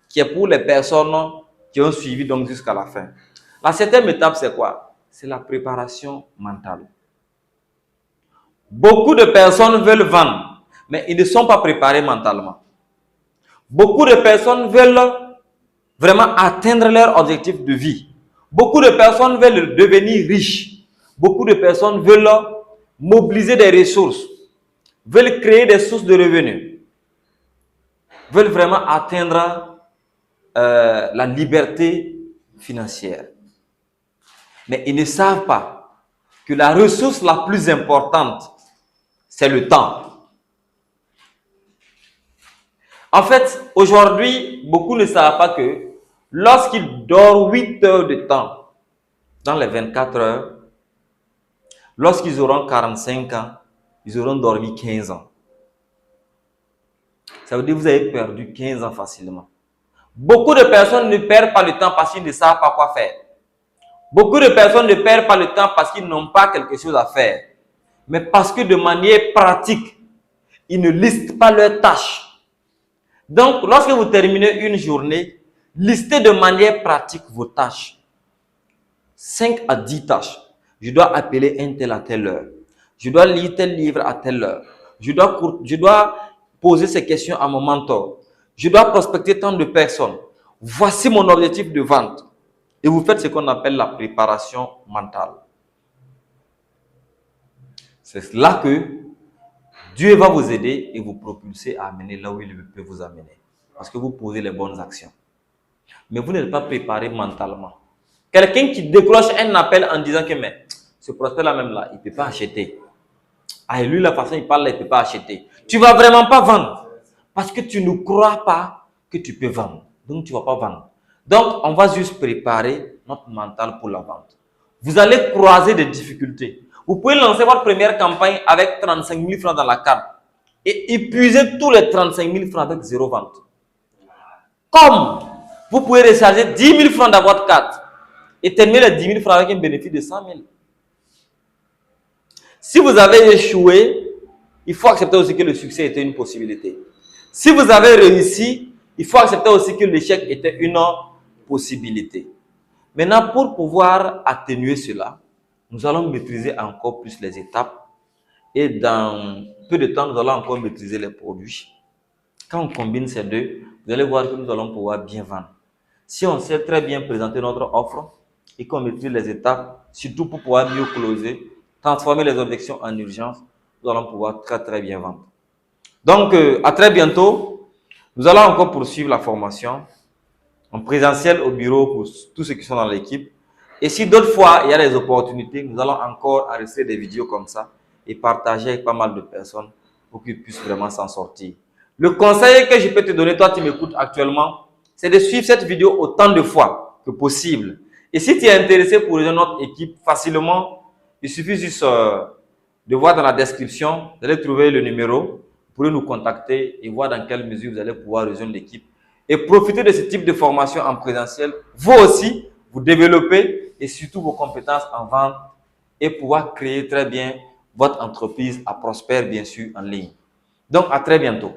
qui est pour les personnes qui ont suivi donc jusqu'à la fin. La 7e étape, c'est quoi? C'est la préparation mentale. Beaucoup de personnes veulent vendre, mais ils ne sont pas préparés mentalement. Beaucoup de personnes veulent vraiment atteindre leur objectif de vie. Beaucoup de personnes veulent devenir riches. Beaucoup de personnes veulent mobiliser des ressources, veulent créer des sources de revenus, veulent vraiment atteindre la liberté financière. Mais ils ne savent pas que la ressource la plus importante, c'est le temps. En fait, aujourd'hui, beaucoup ne savent pas que lorsqu'ils dorment 8 heures de temps dans les 24 heures, lorsqu'ils auront 45 ans, ils auront dormi 15 ans. Ça veut dire que vous avez perdu 15 ans facilement. Beaucoup de personnes ne perdent pas le temps parce qu'ils ne savent pas quoi faire. Beaucoup de personnes ne perdent pas le temps parce qu'ils n'ont pas quelque chose à faire. Mais parce que de manière pratique, ils ne listent pas leurs tâches. Donc, lorsque vous terminez une journée, listez de manière pratique vos tâches. 5 à 10 tâches. Je dois appeler un tel à telle heure. Je dois lire tel livre à telle heure. Je dois poser ces questions à mon mentor. Je dois prospecter tant de personnes. Voici mon objectif de vente. Et vous faites ce qu'on appelle la préparation mentale. C'est là que Dieu va vous aider et vous propulser à amener là où il peut vous amener. Parce que vous posez les bonnes actions. Mais vous n'êtes pas préparé mentalement. Quelqu'un qui décroche un appel en disant que mais, ce prospect-là même là, il ne peut pas acheter. Ah, et lui, la façon il parle là, il ne peut pas acheter. Tu ne vas vraiment pas vendre. Parce que tu ne crois pas que tu peux vendre. Donc, tu ne vas pas vendre. Donc, on va juste préparer notre mental pour la vente. Vous allez croiser des difficultés. Vous pouvez lancer votre première campagne avec 35 000 francs dans la carte et épuiser tous les 35 000 francs avec zéro vente. Comme vous pouvez recharger 10 000 francs dans votre carte et terminer les 10 000 francs avec un bénéfice de 100 000. Si vous avez échoué, il faut accepter aussi que le succès était une possibilité. Si vous avez réussi, il faut accepter aussi que l'échec était une possibilité. Maintenant, pour pouvoir atténuer cela, nous allons maîtriser encore plus les étapes et dans peu de temps, nous allons encore maîtriser les produits. Quand on combine ces deux, vous allez voir que nous allons pouvoir bien vendre. Si on sait très bien présenter notre offre et qu'on maîtrise les étapes, surtout pour pouvoir mieux closer, transformer les objections en urgence, nous allons pouvoir très très bien vendre. Donc, à très bientôt. Nous allons encore poursuivre la formation en présentiel au bureau pour tous ceux qui sont dans l'équipe. Et si d'autres fois, il y a des opportunités, nous allons encore enregistrer des vidéos comme ça et partager avec pas mal de personnes pour qu'ils puissent vraiment s'en sortir. Le conseil que je peux te donner, toi qui m'écoutes actuellement, c'est de suivre cette vidéo autant de fois que possible. Et si tu es intéressé pour rejoindre notre équipe facilement, il suffit juste de voir dans la description, vous allez trouver le numéro. Vous pourrez nous contacter et voir dans quelle mesure vous allez pouvoir rejoindre l'équipe et profiter de ce type de formation en présentiel. Vous aussi, vous développez et surtout vos compétences en vente et pouvoir créer très bien votre entreprise à prospère, bien sûr, en ligne. Donc, à très bientôt.